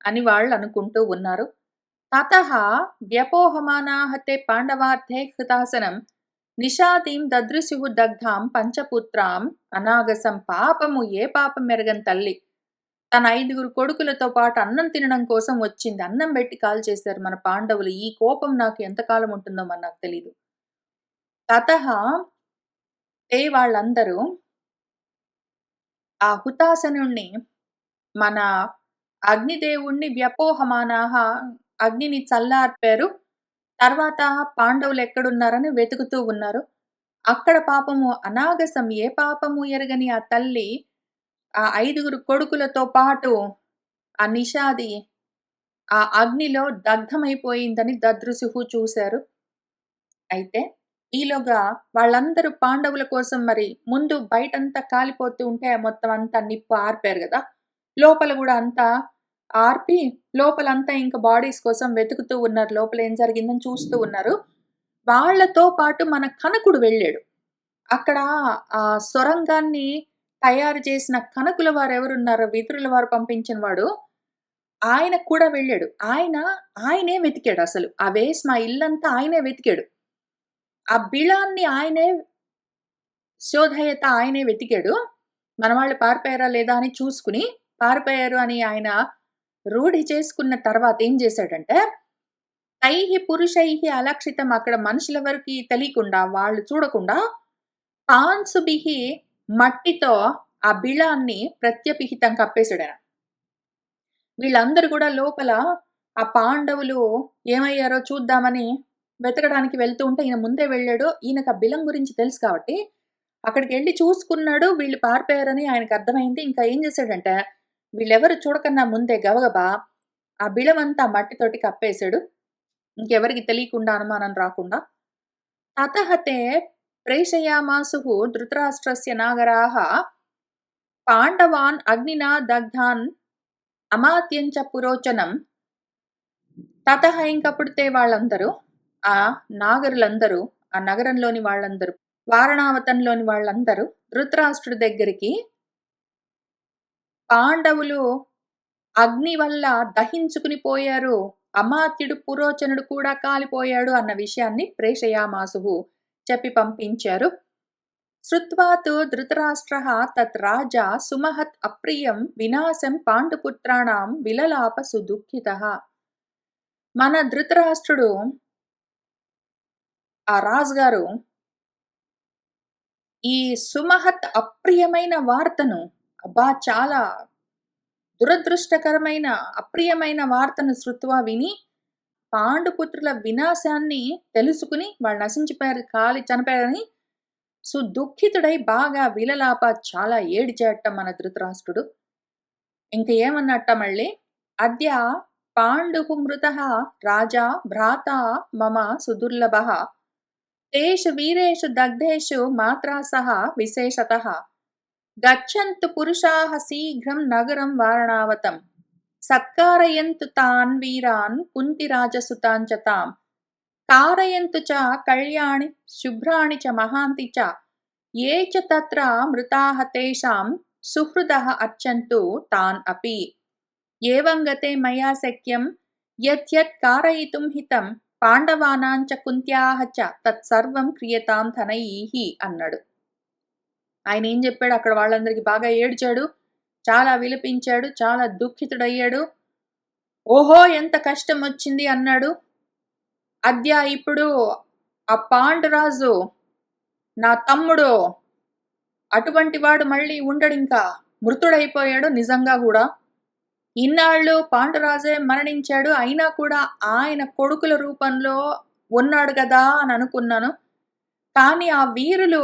అని వాళ్ళు అనుకుంటూ ఉన్నారు. తతః వ్యపోహమానాః తే పాండవార్థే హృతాసనం నిషాదీం దదృశుః దగ్ధాం పంచపుత్రాం అనాగసం. పాపము ఏ పాపం ఎరగని తల్లి తన 5 కొడుకులతో పాటు అన్నం తినడం కోసం వచ్చింది. అన్నం పెట్టి కాల్చేశారు మన పాండవులు. ఈ కోపం నాకు ఎంతకాలం ఉంటుందో మరి నాకు తెలీదు. తతః తే వాళ్ళందరూ ఆ హుతాసనుణ్ణి మన అగ్నిదేవుణ్ణి వ్యపోహమానాః అగ్నిని చల్లార్పారు. తర్వాత పాండవులు ఎక్కడున్నారని వెతుకుతూ ఉన్నారు. అక్కడ పాపము అనాగసం ఏ పాపము ఎరగని ఆ తల్లి ఆ 5 కొడుకులతో పాటు ఆ నిషాది ఆ అగ్నిలో దగ్ధమైపోయిందని దదృశుః చూశారు. అయితే ఈలోగా వాళ్ళందరూ పాండవుల కోసం మరి ముందు బయటంతా కాలిపోతూ ఉంటే మొత్తం అంతా నిప్పు ఆర్పారు గదా! లోపల గూడా అంతా ఆర్పి లోపలంతా ఇంక బాడీస్ కోసం వెతుకుతూ ఉన్నారు. లోపల ఏం జరిగిందని చూస్తూ ఉన్నారు. వాళ్ళతో పాటు మన కనకుడు వెళ్ళాడు. అక్కడ ఆ సొరంగాన్ని తయారు చేసిన కనకుల వారెవరున్నారో విదురుల వారు పంపించిన వాడు, ఆయన కూడా వెళ్ళాడు. ఆయనే వెతికాడసలు. ఆ వేశ్మ ఇల్లంతా ఆయనే వెతికాడు. ఆ బిలాన్ని ఆయనే శోధయత ఆయనే వెతికాడు. మనవాళ్ళు పారిపోయారా లేదా అని చూసుకుని, పారిపోయారు అని ఆయన రూఢి చేసుకున్న తర్వాత ఏం చేశాడంటే, పురుషైః అలక్షితం అక్కడ మనుషులెవరికీ తెలియకుండా, వాళ్ళు చూడకుండా పాంసుభిః మట్టితో ఆ బిలాన్ని ప్రత్యపిహితం కప్పేసాడాయన. వీళ్ళందరూ కూడా లోపల ఆ పాండవులు ఏమయ్యారో చూద్దామని వెతకడానికి వెళ్తూ ఉంటే ఈయన ముందే వెళ్ళాడు. ఈయనకు ఆ బిలం గురించి తెలుసు కాబట్టి అక్కడికెళ్లి చూసుకున్నాడు. వీళ్ళు పారిపోయారని ఆయనకు అర్థమైంది. ఇంకా ఏం చేశాడంటే వీళ్ళెవరు చూడకన్నా ముందే గబగబా ఆ బిలమంతా మట్టితోటి కప్పేసాడు. ఇంకెవరికీ తెలియకుండా అనుమానం రాకుండా. తతః తే ప్రేషయామాసుః ధృతరాష్ట్రస్య నాగరాః పాండవాన్ అగ్నినా దగ్ధాన్ అమాత్యం చ పురోచనం. తతః ఇంకప్పుడు తే వాళ్ళందరూ ఆ నాగరులందరూ ఆ నగరంలోని వాళ్ళందరూ వారణావతంలోని వాళ్ళందరూ ధృతరాష్ట్రుడి దగ్గరికి పాండవులు అగ్ని వల్ల దహించుకుని పోయారు. అమాత్యుడు పురోచనుడు కూడా కాలిపోయాడు అన్న విషయాన్ని ప్రేషయామాసుః చెప్పి పంపించారు. శ్రుత్వా తు ధృతరాష్ట్రః తత్ రాజా సుమహత్ అప్రియం వినాశం పాండుపుత్రాణం విలలాప సుదుఃఖితః. మన ధృతరాష్ట్రుడు ఆ రాజుగారు ఈ సుమహత్ అప్రియమైన వార్తను అబ్బా! చాలా దురదృష్టకరమైన, అప్రియమైన వార్తను శ్రుత్వా విని పాండుపుత్రుల వినాశాన్ని తెలుసుకుని వాళ్ళు నశించిపోయారు, చనిపోయారని సుదుఃఖితుడై బాగా విలలాప చాలా ఏడిచాడట మన ధృతరాష్ట్రుడు. ఇంక ఏమన్నట్ట మళ్ళీ అద్య పాండుః మృతః రాజా భ్రాతా మమ సుదుర్లభః తేషు వీరేషు దగ్ధేషు మాత్రా సహ విశేషతః గచ్చन्तు పురుషాః శీఘ్రం నగరం వారణావతం సత్కారయంతు తాన్ వీరాన్ కుంతిరాజసుతాన్ చ తాం कारयन्तु च कल्याणि शुभ्राणि च महान्ति च ये च तत्र मृताः तेषां सुहृदः अर्चन्तु तान् अपि एवं गते मया शक्यं यत् कारयितुं हितं పాండవానాం చ కుంత్యాః చ తత్సర్వం క్రియతాం ధనైః అన్నాడు. ఆయన ఏం చెప్పాడు అక్కడ వాళ్ళందరికి బాగా ఏడ్చాడు. చాలా విలపించాడు. చాలా దుఃఖితుడయ్యాడు. ఓహో! ఎంత కష్టమొచ్చింది అన్నాడు. ఇప్పుడు ఆ పాండురాజు నా తమ్ముడు అటువంటి వాడు మళ్ళీ ఉండడింకా. మృతుడైపోయాడు నిజంగా గూడా. ఇన్నాళ్ళు పాండురాజే మరణించాడు. అయినా కూడా ఆయన కొడుకుల రూపంలో ఉన్నాడు గదా అని అనుకున్నాను. కానీ ఆ వీరులు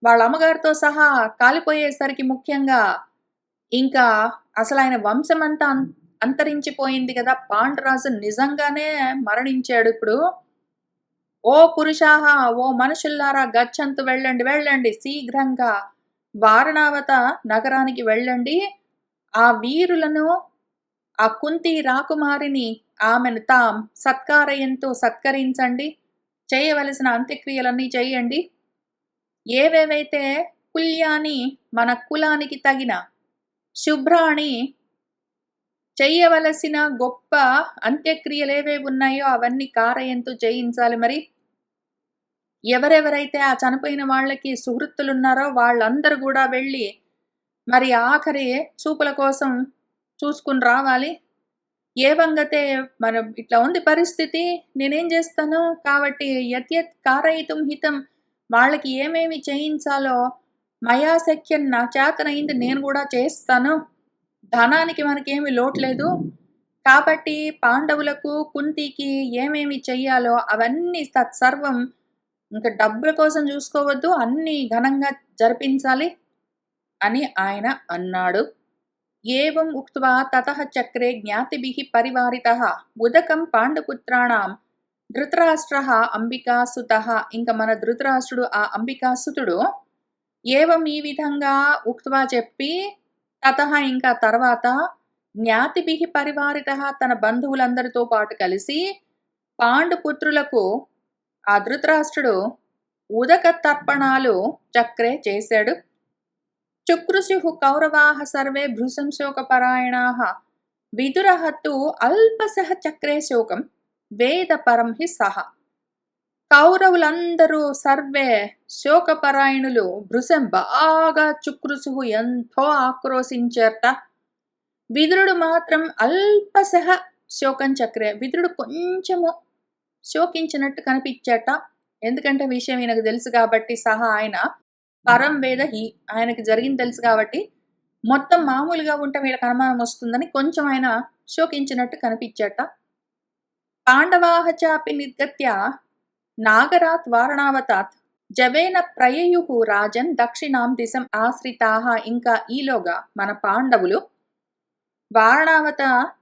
వాళ్ళ అమ్మగారితో సహా కాలిపోయేసరికి ముఖ్యంగా ఇంకా అసలాయన వంశమంతా అంతరించిపోయింది గదా! పాండురాజు నిజంగానే మరణించాడిప్పుడు. ఓ పురుషాహ! ఓ మనుషుల్లారా గచ్చంతు వెళ్ళండి, వెళ్ళండి శీఘ్రంగా వారణావత నగరానికి వెళ్ళండి. ఆ వీరులను, ఆ కుంతి రాకుమారిని ఆమెను సత్కారయంతో సత్కరించండి. చేయవలసిన అంత్యక్రియలన్నీ చేయండి. ఏవేవైతే కుల్యాని మన కులానికి తగిన శుభ్రాణి చెయ్యవలసిన గొప్ప అంత్యక్రియలేవేవి ఉన్నాయో అవన్నీ కారయంతో చేయించాలి మరి. ఎవరెవరైతే ఆ చనిపోయిన వాళ్ళకి సుహృత్తులున్నారో వాళ్ళందరూ గూడా వెళ్ళి మరి ఆఖరి చూపుల కోసం చూసుకుని రావాలి. ఏవంగతే మనం ఇట్లా ఉంది పరిస్థితి. నేనేం జేస్తాను? కాబట్టి యత్యత్ కారయితుం హితం వాళ్ళకి ఏమేమి చేయించాలో మయా శక్యం నా చేతనయింది నేను గూడా చేస్తాను. ధనానికి మనకేమి లోటు లేదు. కాబట్టి పాండవులకు, కుంతికి ఏమేమి చెయ్యాలో అవన్నీ తత్సర్వం ఇంక డబ్బుల కోసం జూసుకోవద్దు. అన్నీ ఘనంగా జరిపించాలి అని ఆయన అన్నాడు. ఏవం ఉక్త్వా తతః చక్రే జ్ఞాతిభిః పరివారితః ఉదకం పాండుపుత్రాణం ధృతరాష్ట్రః అంబికాసుతః. ఇంక మన ధృతరాష్ట్రుడు ఆ అంబికాసుతుడు ఏవం ఈ విధంగా ఉక్త్వా చెప్పి తతః ఇంకా తర్వాత జ్ఞాతిభిః పరివారితః తన బంధువులందరితో పాటు కలిసి పాండుపుత్రులకు ఆ ధృతరాష్ట్రుడు ఉదక తర్పణాలు చక్రే చేశాడు. చుక్రుషుః కౌరవాః సర్వే భృశం శోకపరాయణాః విదురః తు అల్పశః చక్రే శోకం వేద పరం హి సహ. కౌరవులందరూ సర్వే శోకపరాయణులు. భృశం బాగా చుక్రుషుః ఎంతో ఆక్రోశించారట. విదురుడు మాత్రం అల్పశః శోకం చక్రే. విదురుడు కొంచెము శోకించినట్టు కనిపించాట. ఎందుకంటే విషయం ఈయనకు తెలుసు కాబట్టి సహా ఆయన పరం వేద ఆయనకి జరిగింది తెలుసు కాబట్టి మొత్తం మామూలుగా ఉంటే వీళ్ళకి అనుమానం వస్తుందని కొంచెం ఆయన శోకించినట్టు కనిపించాట. పాండవాః చాపి నిర్గత్య నాగరాత్ వారణావతాత్ జవేన ప్రయయుః రాజన్ దక్షిణాం దిశం ఆశ్రితాః. ఇంకా ఈలోగా మన పాండవులు వారణావత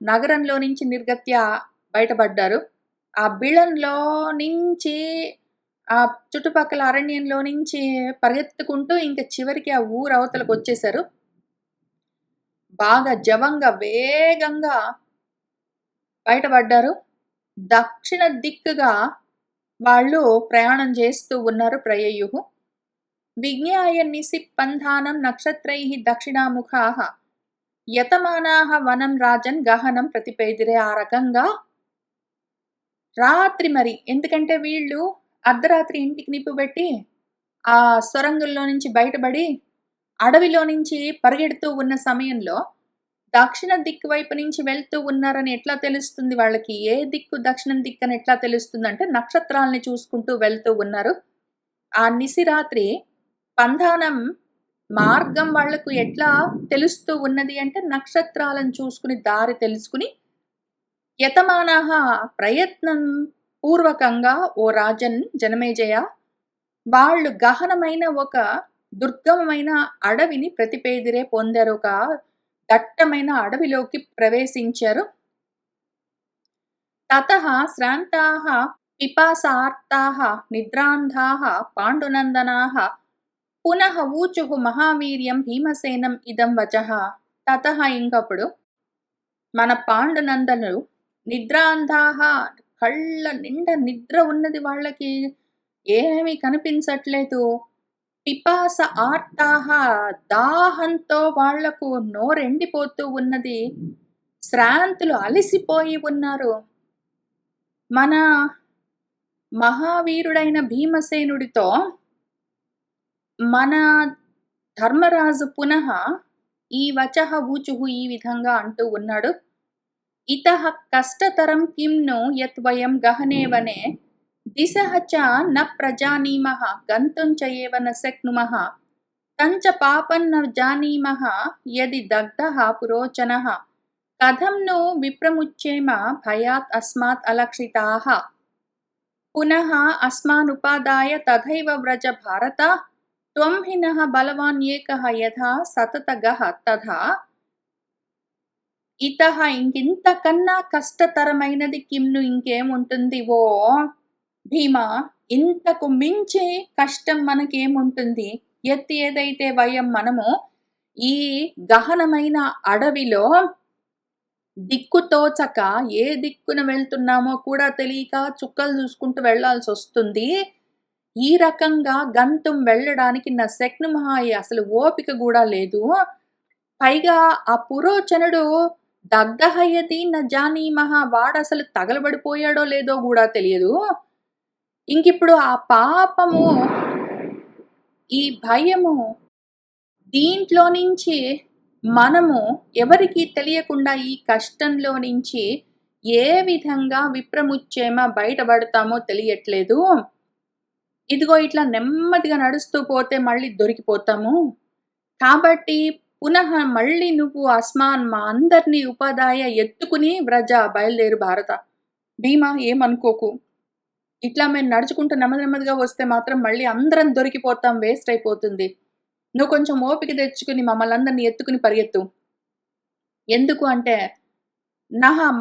నగరంలో నుంచి నిర్గత్య బయటపడ్డారు. ఆ బిళంలో నుంచి ఆ చుట్టుపక్కల అరణ్యంలో నుంచి పరిగెత్తుకుంటూ ఇంక చివరికి ఆ ఊరు అవతలకు వచ్చేశారు. బాగా జవంగా వేగంగా బయటపడ్డారు. దక్షిణ దిక్కుగా వాళ్ళు ప్రయాణం చేస్తూ ఉన్నారు. ప్రయయుః విజ్ఞాయ నిశిపంధానం నక్షత్రైః దక్షిణాముఖాః యతమానాః వనం రాజన్ గహనం ప్రతిపేదిరే. ఆ రకంగా రాత్రి మరి ఎందుకంటే వీళ్ళు అర్ధరాత్రి ఇంటికి నిప్పు పెట్టి ఆ సొరంగంలో నుంచి బయటపడి అడవిలో నుంచి పరిగెడుతూ ఉన్న సమయంలో దక్షిణ దిక్కు వైపు నుంచి వెళ్తూ ఉన్నారని ఎట్లా తెలుస్తుంది వాళ్ళకి? ఏ దిక్కు దక్షిణం దిక్కు అని ఎట్లా తెలుస్తుంది అంటే నక్షత్రాలని చూసుకుంటూ వెళ్తూ ఉన్నారు. ఆ నిశిరాత్రి పంధానం మార్గం వాళ్లకు ఎట్లా తెలుస్తూ ఉన్నది అంటే నక్షత్రాలను చూసుకుని దారి తెలుసుకుని యతమానాః ప్రయత్నం పూర్వకంగా ఓ రాజన్ జనమేజయ వాళ్ళు గహనమైన ఒక దుర్గమమైన అడవిని ప్రతిపేదిరే పొందారు. ఒక దట్టమైన అడవిలోకి ప్రవేశించారు. తతః శ్రాంతాః పిపాసార్తాః నిద్రాంధాః పాండునందనాః పునః ఊచుః మహావీర్యం భీమసేనం ఇదం వచః. తతః ఇంకప్పుడు మన పాండునందనులు నిద్రాంధాః కళ్ళ నిండా నిద్ర ఉన్నది వాళ్ళకి, ఏమీ కనిపించట్లేదు. పిపాస ఆర్తాః దాహంతో వాళ్లకు నోరెండిపోతూ ఉన్నది. శ్రాంతులు అలిసిపోయి ఉన్నారు. మన మహావీరుడైన భీమసేనుడితో మన ధర్మరాజు పునః ఈ వచః ఊచుః ఈ విధంగా అంటూ ఉన్నాడు. ఇతః కష్టతరం కిం ను యత్ వయం గహనే వనే దిశః చ న ప్రజానీమః గంతుం చ ఏవ న శక్నుమః తం చ పాపం న జానీమః యది దగ్ధః పురోచనః కథం ను విప్రముచ్యేమ భయాత్ అస్మాత్ అలక్షితాః పునః అస్మానుపాదాయ తథైవ వ్రజ భారత త్వం హి నః బలవాన్ ఏకః యథా సతతగః తథా ఇతః ఇంకింతకన్నా కష్టతరమైనది కిమ్ను ఇంకేముంటుంది ఓ భీమా, ఇంతకు మించి కష్టం మనకేముంటుంది? ఏదైతే మనము ఈ గహనమైన అడవిలో దిక్కుతోచక ఏ దిక్కున వెళ్తున్నామో కూడా తెలియక చుక్కలు చూసుకుంటూ వెళ్లాల్సొస్తుంది. ఈ రకంగా గంతుం వెళ్ళడానికి నా శక్నుమహాయ అసలు ఓపిక కూడా లేదు. పైగా ఆ పురోచనుడు దగ్ధహయతి న జానీమహ వాడసలు తగలబడిపోయాడో లేదో కూడా తెలియదు. ఇంకిప్పుడు ఆ పాపము, ఈ భయము, దీంట్లో నుంచి మనము ఎవరికీ తెలియకుండా ఈ కష్టంలో నుంచి ఏ విధంగా విప్రముచ్చేమా బయటపడతామో తెలియట్లేదు. ఇదిగో ఇట్లా నెమ్మదిగా నడుస్తూ పోతే మళ్ళీ దొరికిపోతాము. కాబట్టి పునః మళ్ళీ నువ్వు అస్మాన్ మా అందరినీ ఉపాదాయ ఎత్తుకుని వ్రజ బయలుదేరు భారత. భీమా ఏమనుకోకు, ఇట్లా మేము నడుచుకుంటూ నెమ్మదిగా వస్తే మాత్రం మళ్ళీ అందరం దొరికిపోతాం, వేస్ట్ అయిపోతుంది. నువ్వు కొంచెం ఓపిక తెచ్చుకుని మమ్మల్ని అందరినీ ఎత్తుకుని పరిగెత్తు. ఎందుకు అంటే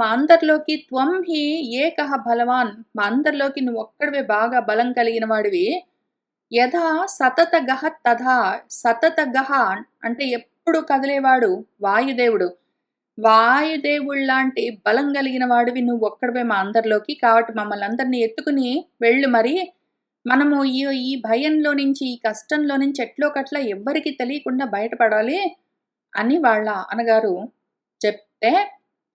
మా అందరిలోకి త్వం హి ఏకః బలవాన్, మా అందరిలోకి నువ్వు ఒక్కడివే బాగా బలం కలిగిన వాడివి. యథా సతతగః తథా, సతతగః అంటే ఎప్పుడు కదిలేవాడు వాయుదేవుడు. వాయుదేవుళ్లాంటి బలం కలిగిన వాడివి నువ్వు ఒక్కడివే మా అందరిలోకి. కాబట్టి మమ్మల్ని అందరినీ ఎత్తుకుని వెళ్ళు. మరి మనము ఈ భయంలో నుంచి, ఈ కష్టంలో నుంచి ఎట్లోకట్లా ఎవ్వరికి తెలియకుండా బయటపడాలి అని వాళ్ళ అన్నగారు చెప్తే,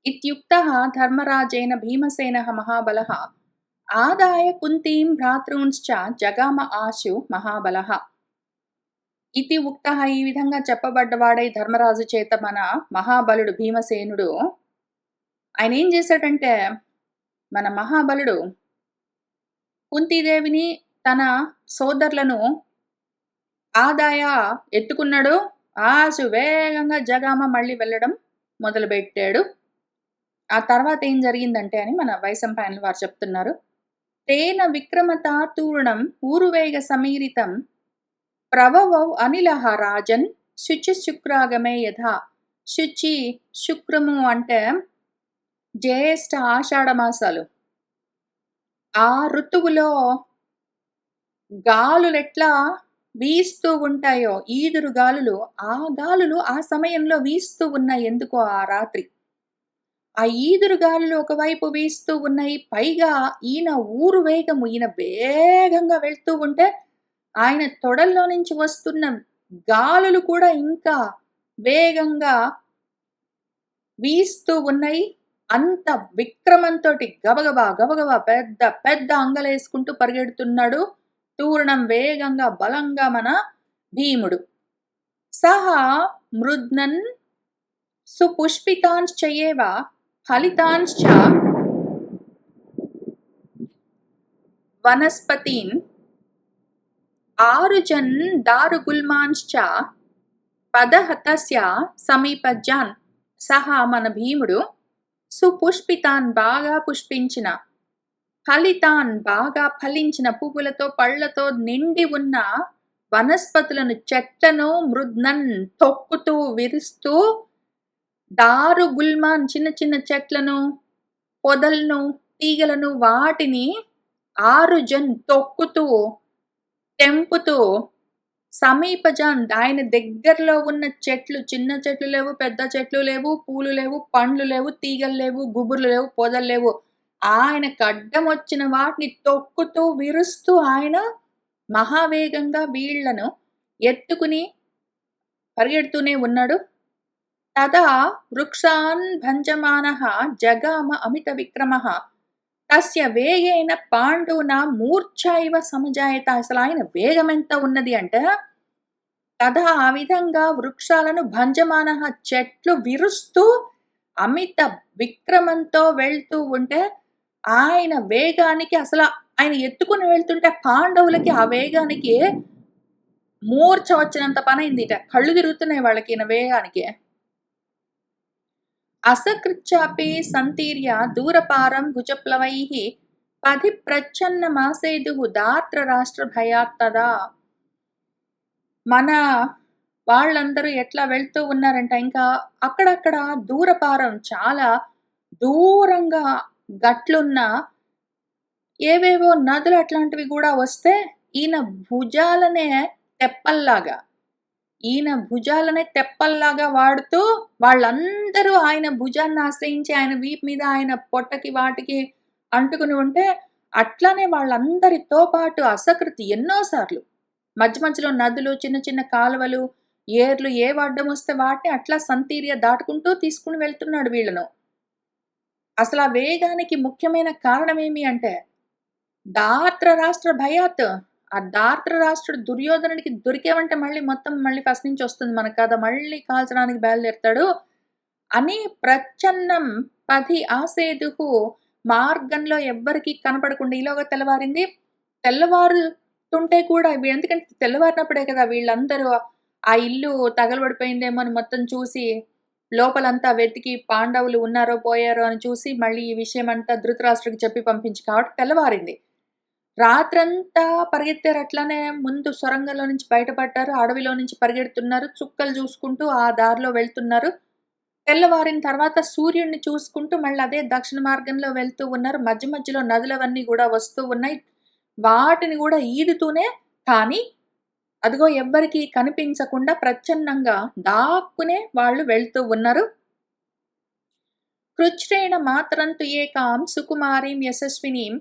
ఇత్యుక్తః ధర్మరాజేన భీమసేనః మహాబలః ఆదాయ కుంతీం భ్రాతॄంశ్చ జగామ ఆశు మహాబలః. ఇతి ఉక్తః ఈ విధంగా చెప్పబడ్డవాడై ధర్మరాజు చేత మన మహాబలుడు భీమసేనుడు ఆయన ఏం చేశాడంటే, మన మహాబలుడు కుంతీదేవిని తన సోదరులను ఆదాయ ఎత్తుకున్నాడు. ఆశు వేగంగా జగామ మళ్ళీ వెళ్ళడం మొదలుపెట్టాడు. ఆ తర్వాత ఏం జరిగిందంటే అని మన వైశంపాయనులు వారు చెప్తున్నారు. తేన విక్రమతాతూర్ణం ఊరువేగ సమీరితం ప్రవవౌ అనిలః రాజన్ శుచి శుక్రాగమే యథా. శుచి శుక్రము అంటే జ్యేష్ఠ ఆషాఢ మాసాలు. ఆ ఋతువులో గాలులు ఎట్లా వీస్తూ ఉంటాయో, ఈదురు గాలులు, ఆ గాలులు ఆ సమయంలో వీస్తూ ఉన్నాయి. ఎందుకో ఆ రాత్రి ఆ ఈదురు గాలులు ఒకవైపు వీస్తూ ఉన్నాయి. పైగా ఈయన ఊరు వేగము, ఈయన వేగంగా వెళ్తూ ఉంటే ఆయన తొడల్లో నుంచి వస్తున్న గాలులు కూడా ఇంకా వేగంగా వీస్తూ ఉన్నాయి. అంత విక్రమంతోటి గబగబా పెద్ద పెద్ద అంగలేసుకుంటూ పరిగెడుతున్నాడు తూర్ణం వేగంగా బలంగా మన భీముడు. సహా మృద్నన్ సుపుష్పితాంశ్చయేవ ఫలితాంశ్చ వనస్పతీన్ ఆరుజన్ దారుగుల్మాంశ్చ పదహతస్య సమీపజాన్. సహా మన భీముడు సుపుష్పితాన్ బాగా పుష్పించిన, ఫలితాన్ బాగా ఫలించిన, పువ్వులతో పళ్లతో నిండి ఉన్న వనస్పతులను, చెట్లను మృద్నన్ తొక్కుతూ విరుస్తూ, దారుగుల్మాన్ చిన్న చిన్న చెట్లను, పొదలను, తీగలను వాటిని ఆరుజన్ తొక్కుతూ తెంపుతూ, సమీపజాన్ ఆయన దగ్గరలో ఉన్న చెట్లు, చిన్న చెట్లు లేవు, పెద్ద చెట్లు లేవు, పూలు లేవు, పండ్లు లేవు, తీగలు లేవు, గుబుర్లు లేవు, పొదలు లేవు, ఆయనకు అడ్డం వచ్చిన వాటిని తొక్కుతూ విరుస్తూ ఆయన మహావేగంగా వీళ్లను ఎత్తుకుని పరిగెడుతూనే ఉన్నాడు. తదా వృక్షాన్ భంజమానః జగామ అమిత విక్రమః తస్య వేగేన పాండూనా మూర్ఛైవ సమజాయత. అసలు ఆయన వేగం ఎంత ఉన్నది అంటే తదా ఆ విధంగా వృక్షాలను భంజమానః చెట్లు విరుస్తూ అమిత విక్రమంతో వెళ్తూ ఉంటే, ఆయన వేగానికి ఆయన ఎత్తుకొని వెళ్తుంటే పాండవులకి ఆ వేగానికి మూర్ఛ వచ్చినంత పనయిందిట. కళ్ళు తిరుగుతున్నాయి వాళ్ళకి ఈయన వేగానికి. అసకృచ్చాపి సంతీర్య దూరపారం భుజప్లవైః పథి ప్రచ్ఛన్నమాసేదుః దార్త్రరాష్ట్ర భయాత్ తదా. మన వాళ్ళందరూ ఎట్లా వెళ్తూ ఉన్నారంట, ఇంకా అక్కడక్కడ దూరపారం చాలా దూరంగా గట్లున్న ఏవేవో నదులు అట్లాంటివి గూడా వస్తే, ఈయన భుజాలనే తెప్పల్లాగా, ఈయన భుజాలనే తెప్పల్లాగా వాడుతూ వాళ్ళందరూ ఆయన భుజాన్ని ఆశ్రయించి, ఆయన వీపు మీద, ఆయన పొట్టకి వాటికి అంటుకుని ఉంటే, అట్లనే వాళ్ళందరితో పాటు అసకృతి ఎన్నో సార్లు మధ్య మధ్యలో నదులు, చిన్న చిన్న కాలువలు, ఏర్లు ఏవి అడ్డమొస్తే వాటిని అట్లా సంతీర్య దాటుకుంటూ తీసుకొని వెళ్తున్నాడు వీళ్ళను. అసలా వేగానికి ముఖ్యమైన కారణమేమి అంటే, దార్త్రరాష్ట్ర భయాత్. ఆ దార్త్రరాష్ట్రుడు దుర్యోధనుడికి దొరికావంటే మళ్ళీ ఫస్ట్ నుంచి వస్తుంది మన కథ. మళ్ళీ కాల్చడానికి బయలుదేరతాడు అని ప్రచ్ఛన్నం పథి ఆసేదుః. మార్గంలో ఎవ్వరికీ కనపడకుండా ఈలోగా తెల్లవారింది. తెల్లవారుతుంటే కూడా ఎందుకంటే తెల్లవారినప్పుడే కదా వీళ్ళందరూ ఆ ఇల్లు తగలబడిపోయిందేమో అని మొత్తం చూసి, లోపలంతా వెతికి పాండవులు ఉన్నారో పోయారో అని చూసి, మళ్ళీ ఈ విషయమంతా ధృతరాష్ట్రుడికి చెప్పి పంపించి కాబట్టి తెల్లవారింది. రాత్రంతా పరిగెత్తారు అట్లనే. ముందు సొరంగంలో నుంచి బయటపడ్డారు. అడవిలో నుంచి పరిగెడుతున్నారు. చుక్కలు చూసుకుంటూ ఆ దారిలో వెళ్తున్నారు. తెల్లవారిన తర్వాత సూర్యుడిని చూసుకుంటూ మళ్ళీ అదే దక్షిణ మార్గంలో వెళ్తూ ఉన్నారు. మధ్య మధ్యలో నదులవన్నీ గూడా వస్తూ ఉన్నాయి. వాటిని గూడా ఈదుతూనే, కానీ అదిగో ఎవ్వరికీ కనిపించకుండా ప్రచ్ఛన్నంగా దాక్కునే వాళ్ళు వెళ్తూ ఉన్నారు. కృచ్ఛ్రేణ మాతరంతు ఏకాం సుకుమారీం యశస్వినీం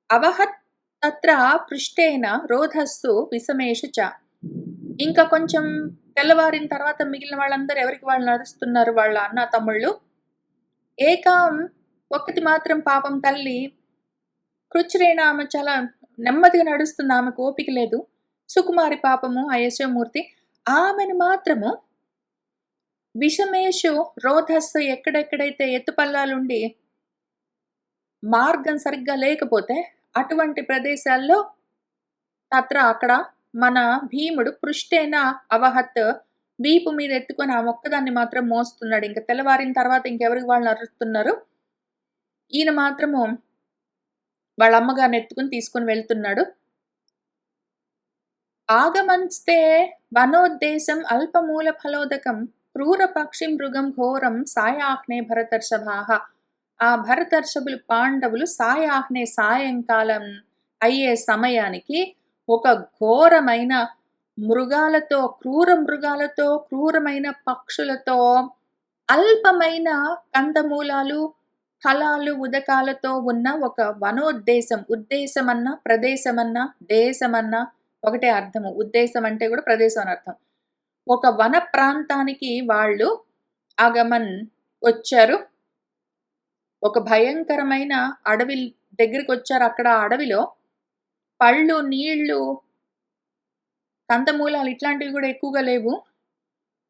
అవహత్ తత్ర పృష్టేన రోధస్సు విషమేషు చ. ఇంకా కొంచెం తెల్లవారిన తర్వాత మిగిలిన వాళ్ళందరూ ఎవరికి వాళ్ళు నడుస్తున్నారు, వాళ్ళ అన్న తమ్ముళ్ళు. ఏకాం ఒక్కతి మాత్రం పాపం తల్లి కృచ్ఛ్రేణ, ఆమె చాలా నెమ్మదిగా నడుస్తుంది. ఆమెకు ఓపిక లేదు. సుకుమారి పాపము ఆ యశోమూర్తి, ఆమెను మాత్రము విషమేషు రోధస్సు, ఎక్కడెక్కడైతే ఎత్తుపల్లాలుండి మార్గం సరిగ్గా లేకపోతే అటువంటి ప్రదేశాల్లో అక్కడ మన భీముడు పృష్టేన అవహత్, వీపు మీద ఎత్తుకొని ఆ మొక్కదాన్ని మాత్రం మోస్తున్నాడు. ఇంక తెల్లవారిన తర్వాత ఇంకెవరికి వాళ్ళు నడుస్తున్నారు. ఈయన మాత్రము వాళ్ళ అమ్మగారిని ఎత్తుకొని తీసుకొని వెళ్తున్నాడు. ఆగమన్స్తే వనోద్దేశం అల్పమూల ఫలోదకం క్రూర పక్షి మృగం ఘోరం సాయాహ్నే భరతర్షభాః. ఆ భరతర్షభులు పాండవులు సాయాహ్నే సాయంకాలం అయ్యే సమయానికి ఒక ఘోరమైన మృగాలతో, క్రూరమైన పక్షులతో, అల్పమైన కందమూలాలు, ఫలాలు, ఉదకాలతో ఉన్న ఒక వనోద్దేశం. ఉద్దేశమన్నా, ప్రదేశమన్నా, దేశమన్నా ఒకటే అర్థము. ఉద్దేశం అంటే కూడా ప్రదేశం అని అర్థం. ఒక వన ప్రాంతానికి వాళ్ళు ఆగమన్ వచ్చారు. ఒక భయంకరమైన అడవి దగ్గరికొచ్చారు. అక్కడ ఆ అడవిలో పళ్ళు, నీళ్లు, కందమూలాలు ఇట్లాంటివి కూడా ఎక్కువగా లేవు.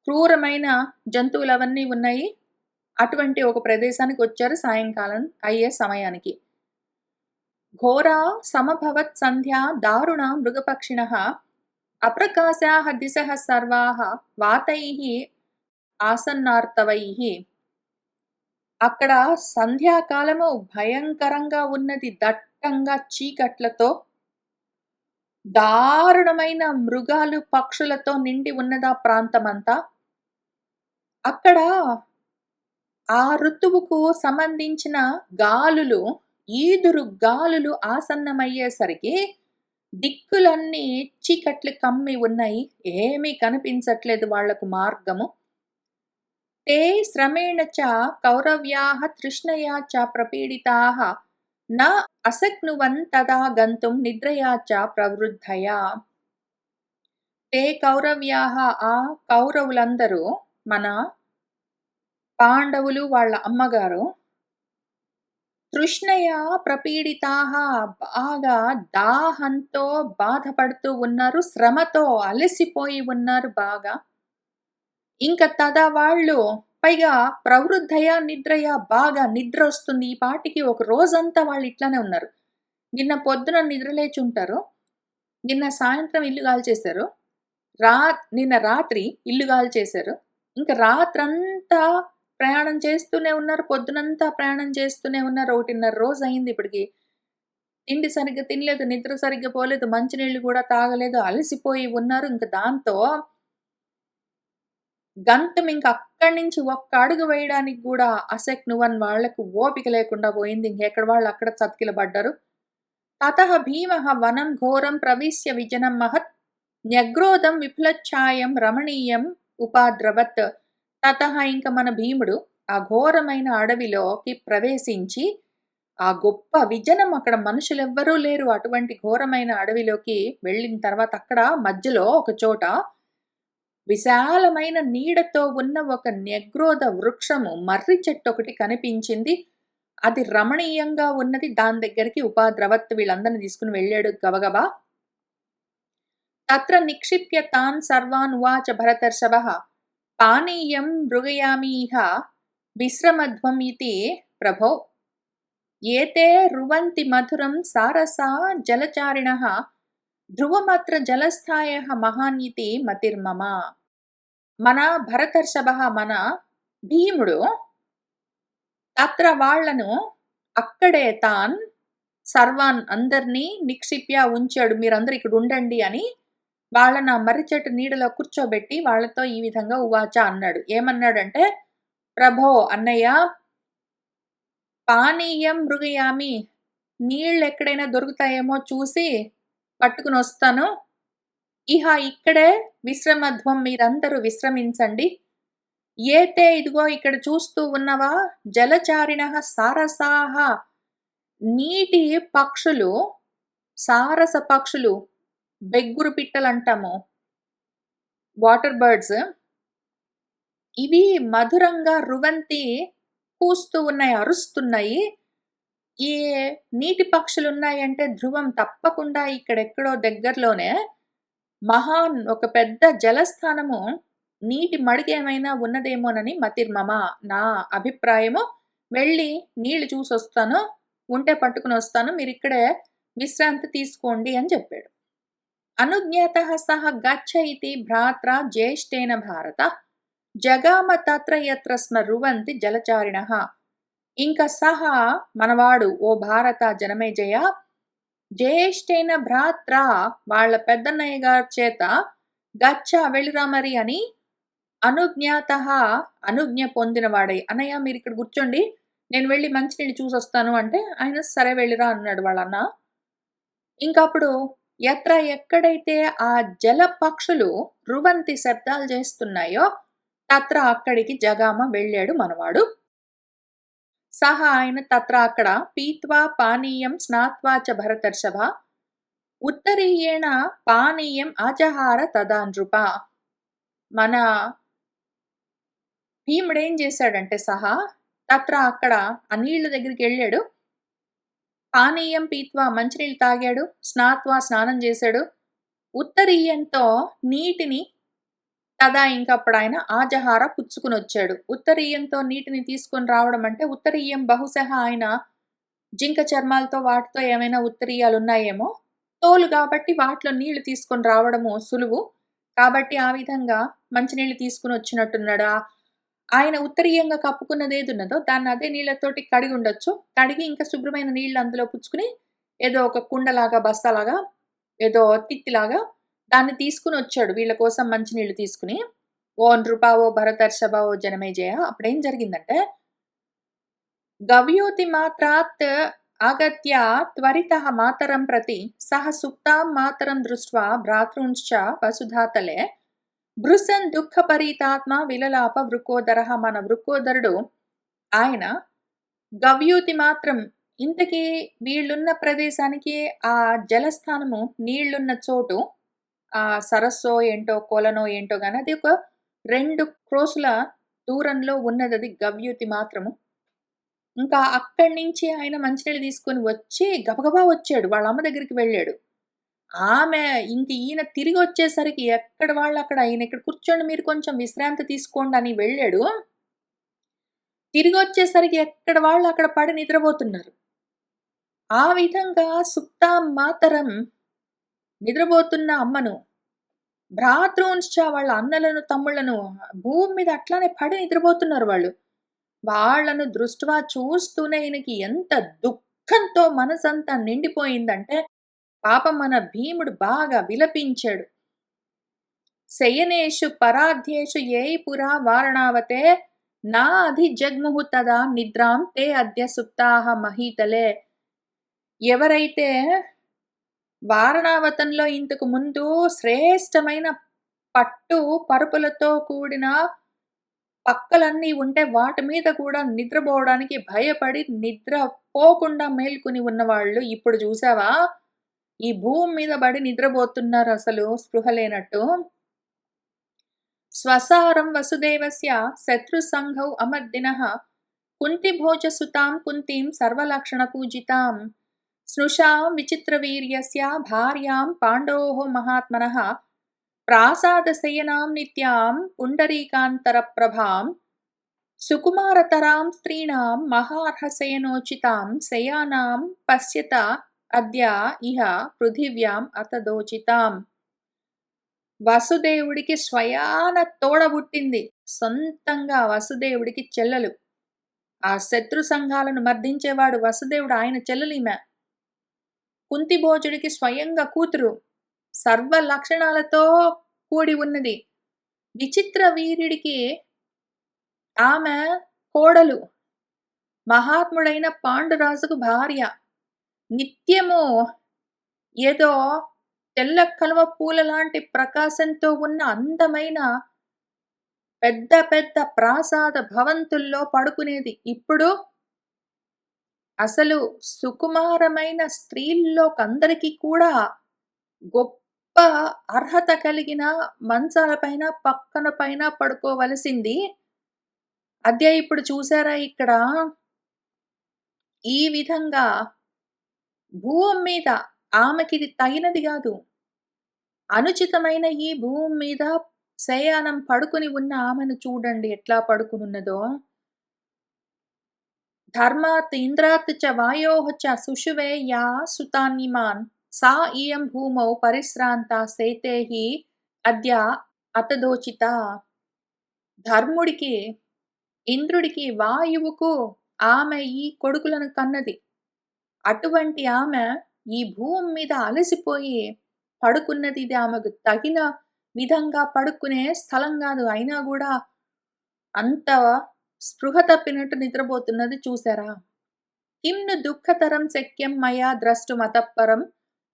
క్రూరమైన జంతువులు అవన్నీ ఉన్నాయి. అటువంటి ఒక ప్రదేశానికి వచ్చారు సాయంకాలం అయ్యే సమయానికి. ఘోరా సమభవత్ సంధ్యా దారుణ మృగపక్షిణః అప్రకాశాః దిశః సర్వాః వాతైః ఆసన్నార్తవైః. అక్కడ సంధ్యాకాలము భయంకరంగా ఉన్నది. దట్టంగా చీకట్లతో, దారుణమైన మృగాలు, పక్షులతో నిండి ఉన్నదా ప్రాంతమంతా. అక్కడ ఆ ఋతువుకు సంబంధించిన గాలులు, ఈదురు గాలులు ఆసన్నమయ్యేసరికి దిక్కులన్నీ చీకట్లు కమ్మి ఉన్నాయి. ఏమీ కనిపించట్లేదు వాళ్లకు మార్గము. తే శ్రమేణ చ కౌరవ్యాః తృష్ణయా చ ప్రపీడితాః న అశక్నువన్ తదా గంతుం నిద్రయా చ ప్రవృద్ధయా. తే కౌరవ్యాః, ఆ కౌరవులందరూ, మన పాండవులు వాళ్ళ అమ్మగారు, తృష్ణయా ప్రపీడితాః బాగా దాహంతో బాధపడుతూ ఉన్నారు. శ్రమతో అలసిపోయి ఉన్నారు బాగా. ఇంక తదా వాళ్ళు పైగా ప్రవృద్ధయా నిద్రయా బాగా నిద్రొస్తుంది. ఈ పాటికి ఒక రోజంతా వాళ్ళు ఇట్లానే ఉన్నారు. నిన్న పొద్దున నిద్ర లేచుంటారు. నిన్న సాయంత్రం ఇల్లు గాల్చేశారు. రా నిన్న రాత్రి ఇల్లు గాల్చేశారు. ఇంక రాత్రంతా ప్రయాణం చేస్తూనే ఉన్నారు. పొద్దునంతా ప్రయాణం చేస్తూనే ఉన్నారు. 1:30 రోజయింది ఇప్పటికి. తిండి సరిగ్గా తినలేదు. నిద్ర సరిగ్గా పోలేదు. మంచినీళ్ళు గూడా తాగలేదు. అలసిపోయి ఉన్నారు. ఇంక దాంతో గంతం ఇంక అక్కడి నుంచి ఒక్క అడుగు వేయడానికి గూడా అశక్నువన్ వాళ్ళకు ఓపిక లేకుండా పోయింది. ఇంకెక్కడ వాళ్ళు అక్కడ చతికిలబడ్డారు. తతః భీమః వనం ఘోరం ప్రవిశ్య విజనం మహత్ న్యగ్రోధం విపులచ్ఛాయం రమణీయం ఉపాద్రవత్. తతః ఇంక మన భీముడు ఆ ఘోరమైన అడవిలోకి ప్రవేశించి, ఆ గొప్ప విజనం అక్కడ మనుషులెవ్వరూ లేరు. అటువంటి ఘోరమైన అడవిలోకి వెళ్ళిన తర్వాత అక్కడ మధ్యలో ఒక చోట విశాలమైన నీడతో ఉన్న ఒక న్యగ్రోధ వృక్షము, మర్రి చెట్టొకటి కనిపించింది. అది రమణీయంగా ఉన్నది. దాని దగ్గరికి ఉపాద్రవత్ వీళ్ళందరిని తీసుకొని వెళ్ళాడు గబగబా. తత్ర నిక్షిప్య తాన్ సర్వాన్ ఉవాచ భరతర్షభః పానీయం మృగయామీహ విశ్రమధ్వం ఇతి ప్రభో ఏతే రువంతి మధురం సారసా జలచారిణః ధ్రువమత్ర జలస్థాయః మహాన్ ఇతి మతిర్మమ. మన భరతర్షభః మన భీముడు తత్ర వాళ్ళను అక్కడే తాన్ సర్వాన్ అందరినీ నిక్షిప్య ఉంచాడు. మీరందరూ ఇక్కడ ఉండండి అని వాళ్ళని ఆ మర్రి చెట్టు నీడలో కూర్చోబెట్టి వాళ్ళతో ఈ విధంగా ఉవాచ అన్నాడు. ఏమన్నాడంటే, ప్రభో అన్నయ్య పానీయం మృగయామి నీళ్ళు ఎక్కడైనా దొరుకుతాయేమో చూసి పట్టుకునొస్తాను. ఇహ ఇక్కడే విశ్రమధ్వం మీరందరూ విశ్రమించండి. ఏతే ఇదిగో ఇక్కడ చూస్తూ ఉన్నవా జలచారిణః సారసాః నీటి పక్షులు, సారస పక్షులు, బెగ్గురు పిట్టలంటాము. Water birds. ఇవి మధురంగా రువంతి కూస్తూ ఉన్నాయి, అరుస్తున్నాయి. ఈ నీటి పక్షులున్నాయంటే ధ్రువం తప్పకుండా ఇక్కడెక్కడో దగ్గరలోనే మహాన్ ఒక పెద్ద జలస్థానము, నీటి మడుగేమైనా ఉన్నదేమోనని మతిర్మమ నా అభిప్రాయము. వెళ్ళి నీళ్లు చూసొస్తాను. ఉంటే పట్టుకునొస్తాను. మీరిక్కడే విశ్రాంతి తీసుకోండి అని చెప్పాడు. అనుజ్ఞాతః సహ గచ్చ ఇతి భ్రాత్రా జ్యేష్ఠేన భారత జగామ తత్ర యత్ర స్మ రువంతి జలచారిణః. ఇంక సహా మనవాడు ఓ భారత జనమేజయ జ్యేష్ఠేన భ్రాత్ర వాళ్ళ పెద్దన్నయ్య గారి చేత గచ్చ వెళ్ళిరా మరి అని అనుజ్ఞాతః అనుజ్ఞ పొందినవాడై, అన్నయ్య మీరు ఇక్కడ కూర్చోండి నేను వెళ్ళి మంచినీళ్ళు చూసొస్తాను అంటే ఆయన సరే వెళ్ళిరా అన్నాడు వాళ్ళన్న. ఇంకప్పుడు ఎక్కడైతే ఆ జల పక్షులు రువంతి శబ్దాలు చేస్తున్నాయో తత్ర అక్కడికి జగామ వెళ్ళాడు మనవాడు. సహా ఆయన తత్ర అక్కడ పీత్వా పానీయం స్నాత్వా చ భరతర్షభ ఉత్తరీయేణ పానీయం ఆజహార తదా నృప. మన భీముడు ఏం చేశాడంటే సహా తత్ర అక్కడ ఆ నీళ్ల దగ్గరికి వెళ్ళాడు. పానీయం పీత్వా మంచినీళ్ళు తాగాడు. స్నాత్వా స్నానం చేశాడు. ఉత్తరీయంతో నీటిని తదా ఇంకప్పుడు ఆయన ఆజహార పుచ్చుకుని వచ్చాడు. ఉత్తరీయంతో నీటిని తీసుకొని రావడం అంటే ఉత్తరీయం బహుశః ఆయన జింక చర్మాలతో వాటితో ఏమైనా ఉత్తరీయాలు ఉన్నాయేమో. తోలు కాబట్టి వాటిలో నీళ్లు తీసుకొని రావడము సులువు. కాబట్టి ఆ విధంగా మంచినీళ్ళు తీసుకుని వచ్చినట్టున్నాడు. ఆయన ఉత్తరీయంగా కప్పుకున్నదేదున్నదో దాన్ని అదే నీళ్లతోటి కడిగి ఉండొచ్చు. కడిగి ఇంకా శుభ్రమైన నీళ్లు అందులో పుచ్చుకుని ఏదో ఒక కుండలాగా, బస్తాలాగా, ఏదో తిత్తిలాగా దాన్ని తీసుకుని వచ్చాడు వీళ్ళ కోసం మంచినీళ్ళు తీసుకుని. ఓ నృప, ఓ భరతర్షభ, ఓ జనమేజయ. అప్పుడేం జరిగిందంటే గవ్యోతి మాత్రాత్ ఆగత్య త్వరితః మాతరం ప్రతి సహ సుప్తాం మాతరం దృష్ట్వా భ్రాతॄంశ్చ వసుధాతలే భృశన్ దుఃఖపరీతాత్మ విలలాప వృకోదరః. మన వృకోదరుడు ఆయన గవ్యూతి మాత్రం ఇంతకీ వీళ్ళున్న ప్రదేశానికి ఆ జలస్థానము నీళ్లున్న చోటు, ఆ సరస్సో ఏంటో కొలనో ఏంటో గాని అది ఒక 2 క్రోసుల దూరంలో ఉన్నదది గవ్యూతి మాత్రము. ఇంకా అక్కడి నుంచి ఆయన మంచినీళ్ళు తీసుకొని వచ్చి గబగబా వచ్చాడు. వాళ్ళ అమ్మ దగ్గరికి వెళ్ళాడు. ఆమె ఇంక ఈయన తిరిగొచ్చేసరికి ఎక్కడ వాళ్ళక్కడ "ఆయన ఇక్కడ కూర్చోండి మీరు కొంచెం విశ్రాంతి తీసుకోండి" అని వెళ్ళాడు. తిరిగొచ్చేసరికి ఎక్కడ వాళ్ళు అక్కడ పడి నిద్రపోతున్నారు. ఆ విధంగా సుప్తాం మాతరం నిద్రపోతున్న అమ్మను, భ్రాతॄంశ్చ వాళ్ళ అన్నలను, తమ్ముళ్ళను భూమి మీద అట్లానే పడి నిద్రపోతున్నారు వాళ్ళు. వాళ్ళను దృష్ట్వా చూస్తూనే ఈయనకి ఎంత దుఃఖంతో మనసంతా నిండిపోయిందంటే, పాపం మన భీముడు బాగా విలపించాడు. శయనేషు పరాధ్యేషు ఏయి పురా వారణావతే నా అధిజగ్ముహు తదా నిద్రాం తే అద్య సుప్తాః మహీతలే. ఎవరైతే వారణావతంలో ఇంతకు ముందు శ్రేష్టమైన పట్టు పరుపులతో కూడిన పక్కలన్నీ ఉంటే వాటి మీద కూడా నిద్రపోవడానికి భయపడి నిద్ర పోకుండా మేల్కొని ఉన్నవాళ్ళు ఇప్పుడు చూసావా? ఈ భూమి మీద పడి నిద్రపోతున్నారసలు స్పృహ లేనట్టు. స్వసారం వసుదేవస్య శత్రుసంఘౌ అమర్దినః కుంతిభోజసుతాం కుంతిం సర్వలక్షణపూజితాం స్నుషాం విచిత్రవీర్యస్య భార్యాం పాండోః మహాత్మనః ప్రాసాదశయనాం నిత్యాం పుండరీకాంతరప్రభాం సుకుమారతరాం స్త్రీణాం మహార్హశయనోచితాం శయానాం పశ్యత అద్య ఇహ పృథివ్యాం అతదోచితాం. వసుదేవుడికి స్వయాన తోడబుట్టింది. సొంతంగా వసుదేవుడికి చెల్లెలు. ఆ శత్రు సంఘాలను మర్దించేవాడు వసుదేవుడు, ఆయన చెల్లెలీమె. కుంతిభోజుడికి స్వయంగా కూతురు. సర్వ లక్షణాలతో కూడి ఉన్నది. విచిత్ర వీరుడికి ఆమె కోడలు. మహాత్ముడైన పాండురాజుకు భార్య. నిత్యము ఏదో తెల్ల కలువ పూల లాంటి ప్రకాశంతో ఉన్న అందమైన పెద్ద పెద్ద ప్రాసాద భవంతుల్లో పడుకునేది. ఇప్పుడు అసలు సుకుమారమైన స్త్రీల్లోకందరికీ కూడా గొప్ప అర్హత కలిగిన మంచాల పైన, పక్కన పైన పడుకోవలసింది. అదే ఇప్పుడు చూసారా ఇక్కడ ఈ విధంగా భూమి మీద ఆమెకిది తగినది గాదు. అనుచితమైన ఈ భూమి మీద శయనం పడుకొని ఉన్న ఆమెను చూడండి ఎట్లా పడుకునున్నదో. ధర్మాత్ ఇంద్రాత్ చ వాయోః చ సుషువే యా సుతాన్యిమాన్ సా ఇయం భూమౌ పరిశ్రాంతా సేతే హి అద్య అతదోచితా. ధర్ముడికి, ఇంద్రుడికి, వాయువుకు ఆమె ఈ కొడుకులను కన్నది. అటువంటి ఆమె ఈ భూమి మీద అలసిపోయి పడుకున్నది. ఇది ఆమెకు తగిన విధంగా పడుకునే స్థలం గాదు. అయినా గూడా అంత స్పృహ తప్పినట్టు నిద్రపోతున్నది చూసారా? కిం ను దుఃఖతరం శక్యం మయా ద్రష్టుమతఃపరం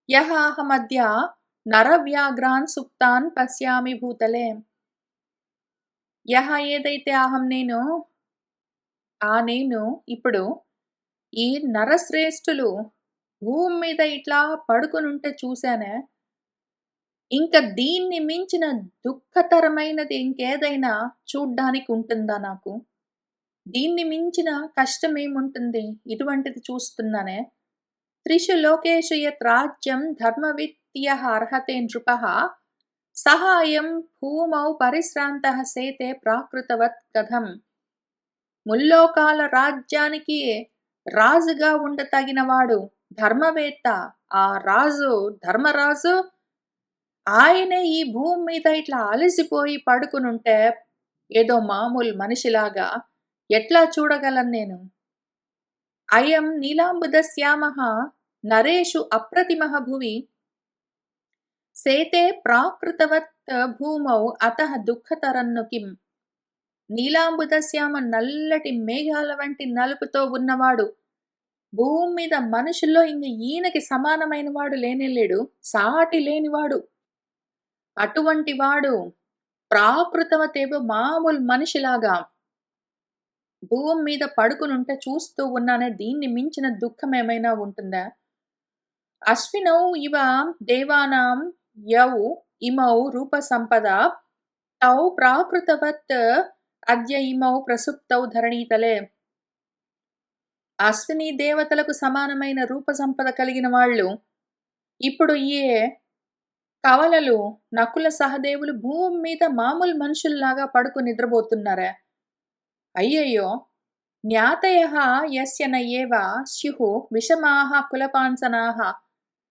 యహాహమద్య నరవ్యాఘ్రాన్ సుప్తాన్ పశ్యామి భూతలే. ఏదైతే అహం నేను, నేను ఇప్పుడు ఈ నరశ్రేష్ఠులు భూమి మీద ఇట్లా పడుకొనుంటే చూశానే, ఇంక దీన్ని మించిన దుఃఖతరమైనది ఇంకేదైనా చూడ్డానికి ఉంటుందా నాకు? దీన్ని మించిన కష్టమేముంటుంది? ఇటువంటిది చూస్తున్నానే. త్రిషు లోకేషు యత్ రాజ్యం ధర్మవిత్యః అర్హతే నృపః సహ అయం భూమౌ పరిశ్రాంతః సేతే ప్రాకృతవత్ కథం. ముల్లోకాల రాజ్యానికి రాజుగా ఉండతగినవాడు ధర్మవేత్త. ఆ రాజు ధర్మరాజు ఆయనే ఈ భూమి మీద ఇట్లా అలసిపోయి పడుకునుంటే ఏదో మామూలు మనిషిలాగా ఎట్లా చూడగలను నేను? అయం నీలాంబుదశ్యామః నరేషు అప్రతిమః భువి సేతే ప్రాకృతవత్ భూమౌ అతః దుఃఖతరన్ను కిం. నీలాంబుదశ్యామ నల్లటి మేఘాల వంటి నలుపుతో ఉన్నవాడు. భూమి మీద మనుషుల్లో ఇంక ఈయనకి సమానమైన వాడు లేనేలేడు, సాటి లేనివాడు. అటువంటి వాడు ప్రాకృతవతేవో మామూలు మనిషిలాగా భూమి మీద పడుకునుంటే చూస్తూ ఉన్నానే, దీన్ని మించిన దుఃఖం ఏమైనా ఉంటుందా? అశ్వినౌ ఇవ దేవానాం యౌ ఇమౌ రూప సంపద తౌ ప్రాకృతవత్ అద్య ఇమౌ ప్రసుప్తౌ ధరణీతలే. అశ్విని దేవతలకు సమానమైన రూప సంపద కలిగిన వాళ్ళు ఇప్పుడు ఈ కవలలు, నకుల సహదేవులు భూమి మీద మామూలు మనుషుల్లాగా పడుకొని నిద్రపోతున్నారా? అయ్యయ్యో! జ్ఞాతయః యస్య న ఏవ స్యుః విషమాః కులపాంసనాః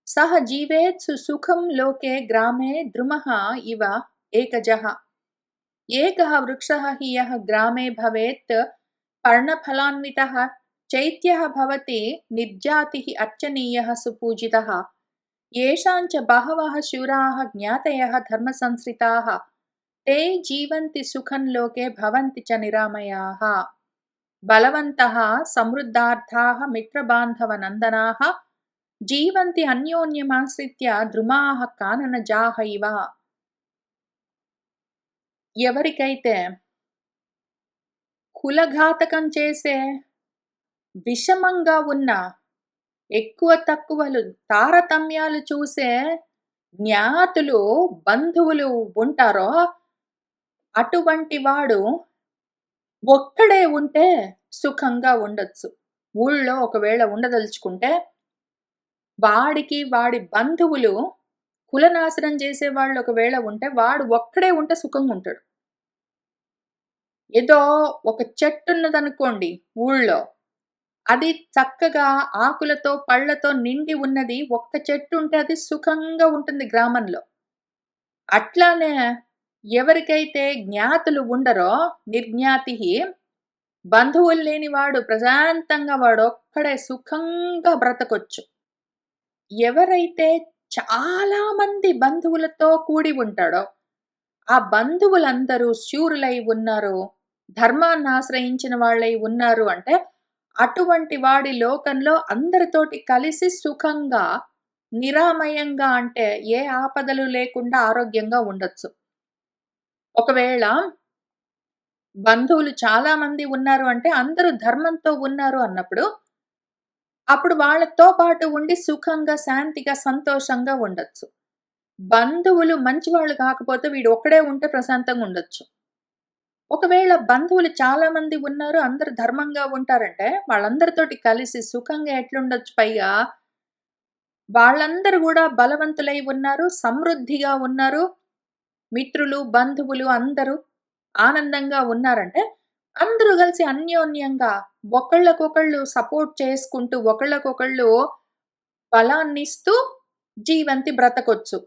సహ జీవేత్ సుఖం లోకే గ్రామే ద్రుమః ఇవ ఏకజః. ఏకः వృక్షः हि यः గ్రామే భవేత్ పర్ణఫలాన్వితः చైత్యः భవతి నిర్జాతిः అర్చనీయः సుపూజితः. येषां च बहवः शूराः ज्ञातयः धर्मसंश्रिताः ते जीवन्ति सुखं लोके भवन्ति च निरामयाः. बलवन्तः समृद्धार्थाः मित्रबान्धवनन्दनाः जीवन्ति अन्योन्यमाश्रित्य द्रुमाः काननजाः इव. ఎవరికైతే కులఘాతకం చేసే విషమంగా ఉన్న ఎక్కువ తక్కువలు తారతమ్యాలు చూసే జ్ఞాతులు బంధువులు ఉంటారో అటువంటి వాడు ఒక్కడే ఉంటే సుఖంగా ఉండొచ్చు. ఊళ్ళో ఒకవేళ ఉండదలుచుకుంటే వాడికి వాడి బంధువులు కులనాశనం చేసేవాళ్ళు ఒకవేళ ఉంటే వాడు ఒక్కడే ఉంటే సుఖంగా ఉంటాడు. ఏదో ఒక చెట్టున్నదనుకోండి ఊళ్ళో, అది చక్కగా ఆకులతో పళ్ళతో నిండి ఉన్నది, ఒక్క చెట్టు ఉంటే అది సుఖంగా ఉంటుంది గ్రామంలో. అట్లానే ఎవరికైతే జ్ఞాతులు ఉండరో నిర్జ్ఞాతి బంధువులు లేనివాడు ప్రశాంతంగా వాడొక్కడే సుఖంగా బ్రతకొచ్చు. ఎవరైతే చాలా మంది బంధువులతో కూడి ఉంటాడో ఆ బంధువులందరూ శూరులై ఉన్నారు, ధర్మాన్ని ఆశ్రయించిన వాళ్ళై ఉన్నారు అంటే అటువంటి వాడి లోకంలో అందరితోటి కలిసి సుఖంగా నిరామయంగా అంటే ఏ ఆపదలు లేకుండా ఆరోగ్యంగా ఉండొచ్చు. ఒకవేళ బంధువులు చాలా మంది ఉన్నారు అంటే అందరూ ధర్మంతో ఉన్నారు అన్నప్పుడు అప్పుడు వాళ్ళతో పాటు ఉండి సుఖంగా శాంతిగా సంతోషంగా ఉండొచ్చు. బంధువులు మంచివాళ్ళు కాకపోతే వీడు ఒక్కడే ఉంటే ప్రశాంతంగా ఉండొచ్చు. ఒకవేళ బంధువులు చాలా మంది ఉన్నారు, అందరూ ధర్మంగా ఉంటారంటే వాళ్ళందరితోటి కలిసి సుఖంగా ఎట్లుండొచ్చు, పైగా వాళ్ళందరూ గూడా బలవంతులై ఉన్నారు, సమృద్ధిగా ఉన్నారు. మిత్రులు, బంధువులు అందరూ ఆనందంగా ఉన్నారంటే అందరూ కలిసి అన్యోన్యంగా ఒకళ్ళకొకళ్ళు సపోర్ట్ చేసుకుంటూ, ఒకళ్ళకొకళ్ళు బలాన్నిస్తూ జీవంతి బ్రతకొచ్చు.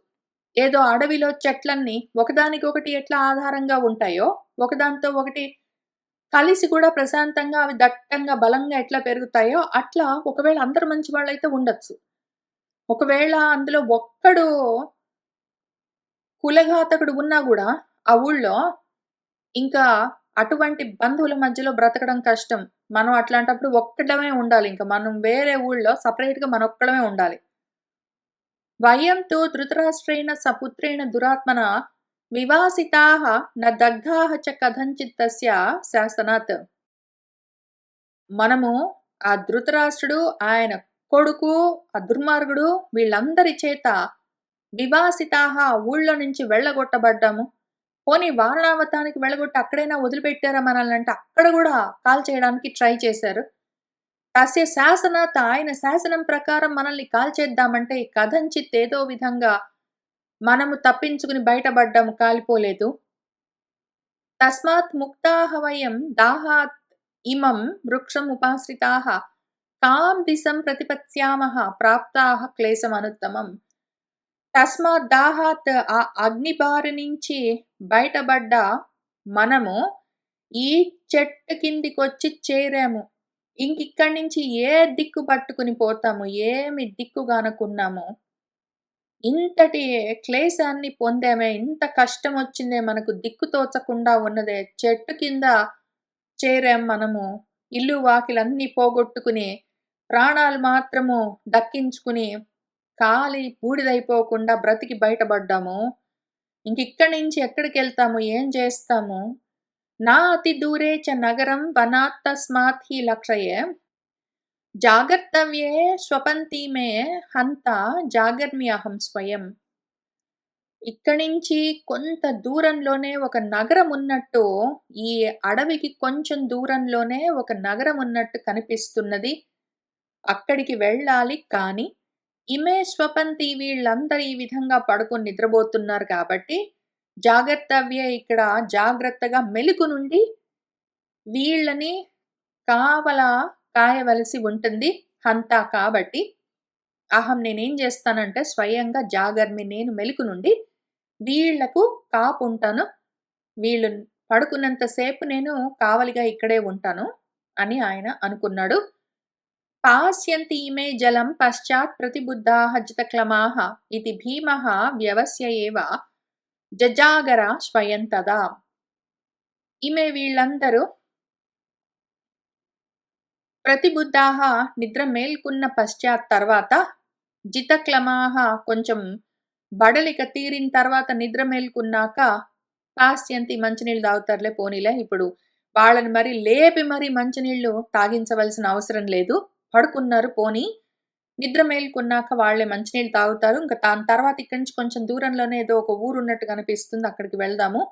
ఏదో అడవిలో చెట్లన్నీ ఒకదానికొకటి ఎట్లా ఆధారంగా ఉంటాయో, ఒకదానితో ఒకటి కలిసి కూడా ప్రశాంతంగా అవి దట్టంగా బలంగా ఎట్లా పెరుగుతాయో అట్లా ఒకవేళ అందరూ మంచి వాళ్ళైతే ఉండొచ్చు. ఒకవేళ అందులో ఒక్కడు కులఘాతకుడు ఉన్నా గూడా ఆ ఊళ్ళో ఇంకా అటువంటి బంధువుల మధ్యలో బ్రతకడం కష్టం. మనం అట్లాంటప్పుడు ఒక్కడమే ఉండాలి. ఇంక మనం వేరే ఊళ్ళో సెపరేట్‌గా మనొక్కడమే ఉండాలి. వయం తు ధృతరాష్ట్రేణ సపుత్రేణ దురాత్మన వివాసితాః న దగ్ధాః చ కథంచిత్ తస్య శాసనాత్. మనము ఆ ధృతరాష్ట్రుడు, ఆయన కొడుకు, ఆ దుర్మార్గుడు వీళ్ళందరి చేత వివాసితాః ఊళ్ళో నుంచి వెళ్ళగొట్టబడ్డాము. పోనీ వారణావతానికి వెళ్ళగొట్టి అక్కడైనా వదిలిపెట్టారా మనల్నంటే అక్కడ గూడా కాల్చేయడానికి ట్రై చేశారు. తస్య శాసనాత్ ఆయన శాసనం ప్రకారం మనల్ని కాల్చేద్దామంటే కథంచిత్ ఏదో విధంగా మనము తప్పించుకుని బయటపడ్డాము, కాలిపోలేదు. తస్మాత్ ముక్తాః వయం దాహాత్ ఇమం వృక్షం ఉపాశ్రితాః కాం దిశం ప్రతిపత్స్యామః ప్రాప్తాః క్లేశమనుత్తమం. తస్మాత్ దాహాత్ ఆ అగ్ని బారి నుంచి బయటపడ్డ మనము ఈ చెట్టు కిందికొచ్చి చేరాము. ఇంకిక్కడి నుంచి ఏ దిక్కు పట్టుకుని పోతాము? ఏమి దిక్కు గానకున్నాము. ఇంతటి క్లేశాన్ని పొందామే, ఇంత కష్టమొచ్చిందే, మనకు దిక్కు తోచకుండా ఉన్నదే, చెట్టు కింద చేరాం మనము. ఇల్లు వాకిలన్నీ పోగొట్టుకుని, ప్రాణాలు మాత్రము దక్కించుకుని, కాలి బూడిదైపోకుండా బ్రతికి బయటపడ్డాము. ఇంకిక్కడి నుంచి ఎక్కడికెళ్తాము? ఏం చేస్తాము? నా అతి దూరే చ నగరం వనాత్ తస్మాత్ హి లక్షయే జాగర్తవ్యే స్వపంతి మే హంత జాగర్మి అహం స్వయం. ఇక్కడి నుంచి కొంత దూరంలోనే ఒక నగరం ఉన్నట్టు, ఈ అడవికి కొంచెం దూరంలోనే ఒక నగరం ఉన్నట్టు కనిపిస్తున్నది. అక్కడికి వెళ్ళాలి. కానీ ఇమే స్వపంతి వీళ్ళందరూ ఈ విధంగా పడుకొని నిద్రబోతున్నారు కాబట్టి జాగర్తవ్యే ఇక్కడ జాగ్రత్తగా మెలుకు నుండి వీళ్ళని కావలా కాయవలసి ఉంటుంది హంతా కాబట్టి నేనేం జేస్తానంటే స్వయంగా జాగర్మి నేను మెలుకు నుండి వీళ్ళకు కాపుంటాను. వీళ్ళు పడుకున్నంత సేపు నేను కావలిగా ఇక్కడే ఉంటాను అని ఆయన అనుకున్నాడు. పాస్యంతి ఇమే జలం పశ్చాత్ ప్రతిబుద్ధాః జితక్లమాః ఇతి భీమః వ్యవస్య ఏవ జజాగర స్వయం తదా. ఇమే వీళ్ళందరూ ప్రతిబుద్ధాః నిద్ర మేల్కున్న పశ్చాత్ తర్వాత జితక్లమాః కొంచెం బడలిక తీరిన తర్వాత నిద్ర మేల్కున్నాక పాస్యంతి మంచినీళ్ళు తాగుతారులే పోనీలే. ఇప్పుడు వాళ్ళని మరి లేపి మరి మంచినీళ్ళు తాగించవలసిన అవసరం లేదు. పడుకున్నారు పోనీ. నిద్ర మేల్కున్నాక వాళ్ళే మంచినీళ్ళు తాగుతారు. ఇంక దాని తర్వాత ఇక్కడి నుంచి కొంచెం దూరంలోనే ఏదో ఒక ఊరున్నట్టు కనిపిస్తుంది. అక్కడికి వెళ్దాము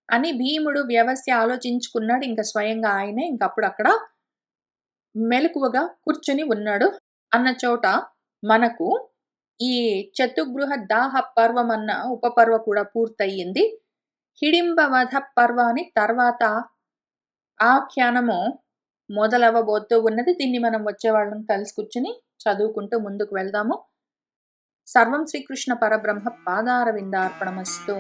అని భీముడు వ్యవస్య ఆలోచించుకున్నాడు. ఇంక స్వయంగా ఆయనే ఇంకప్పుడు అక్కడ మెలకువగా కూర్చొని ఉన్నాడు. అన్న చోట మనకు ఈ చతుర్గృహ దాహ పర్వం అన్న ఉపపర్వ కూడా పూర్తయింది. హిడింబ వధ పర్వ అని తర్వాత ఆఖ్యానము మొదలవ్వబోతూ ఉన్నది. దీన్ని మనం వచ్చే వాళ్ళని కలిసి కూర్చుని చదువుకుంటూ ముందుకు వెళ్దాము. సర్వం శ్రీకృష్ణ పరబ్రహ్మ పాదారవిందార్పణమస్తు.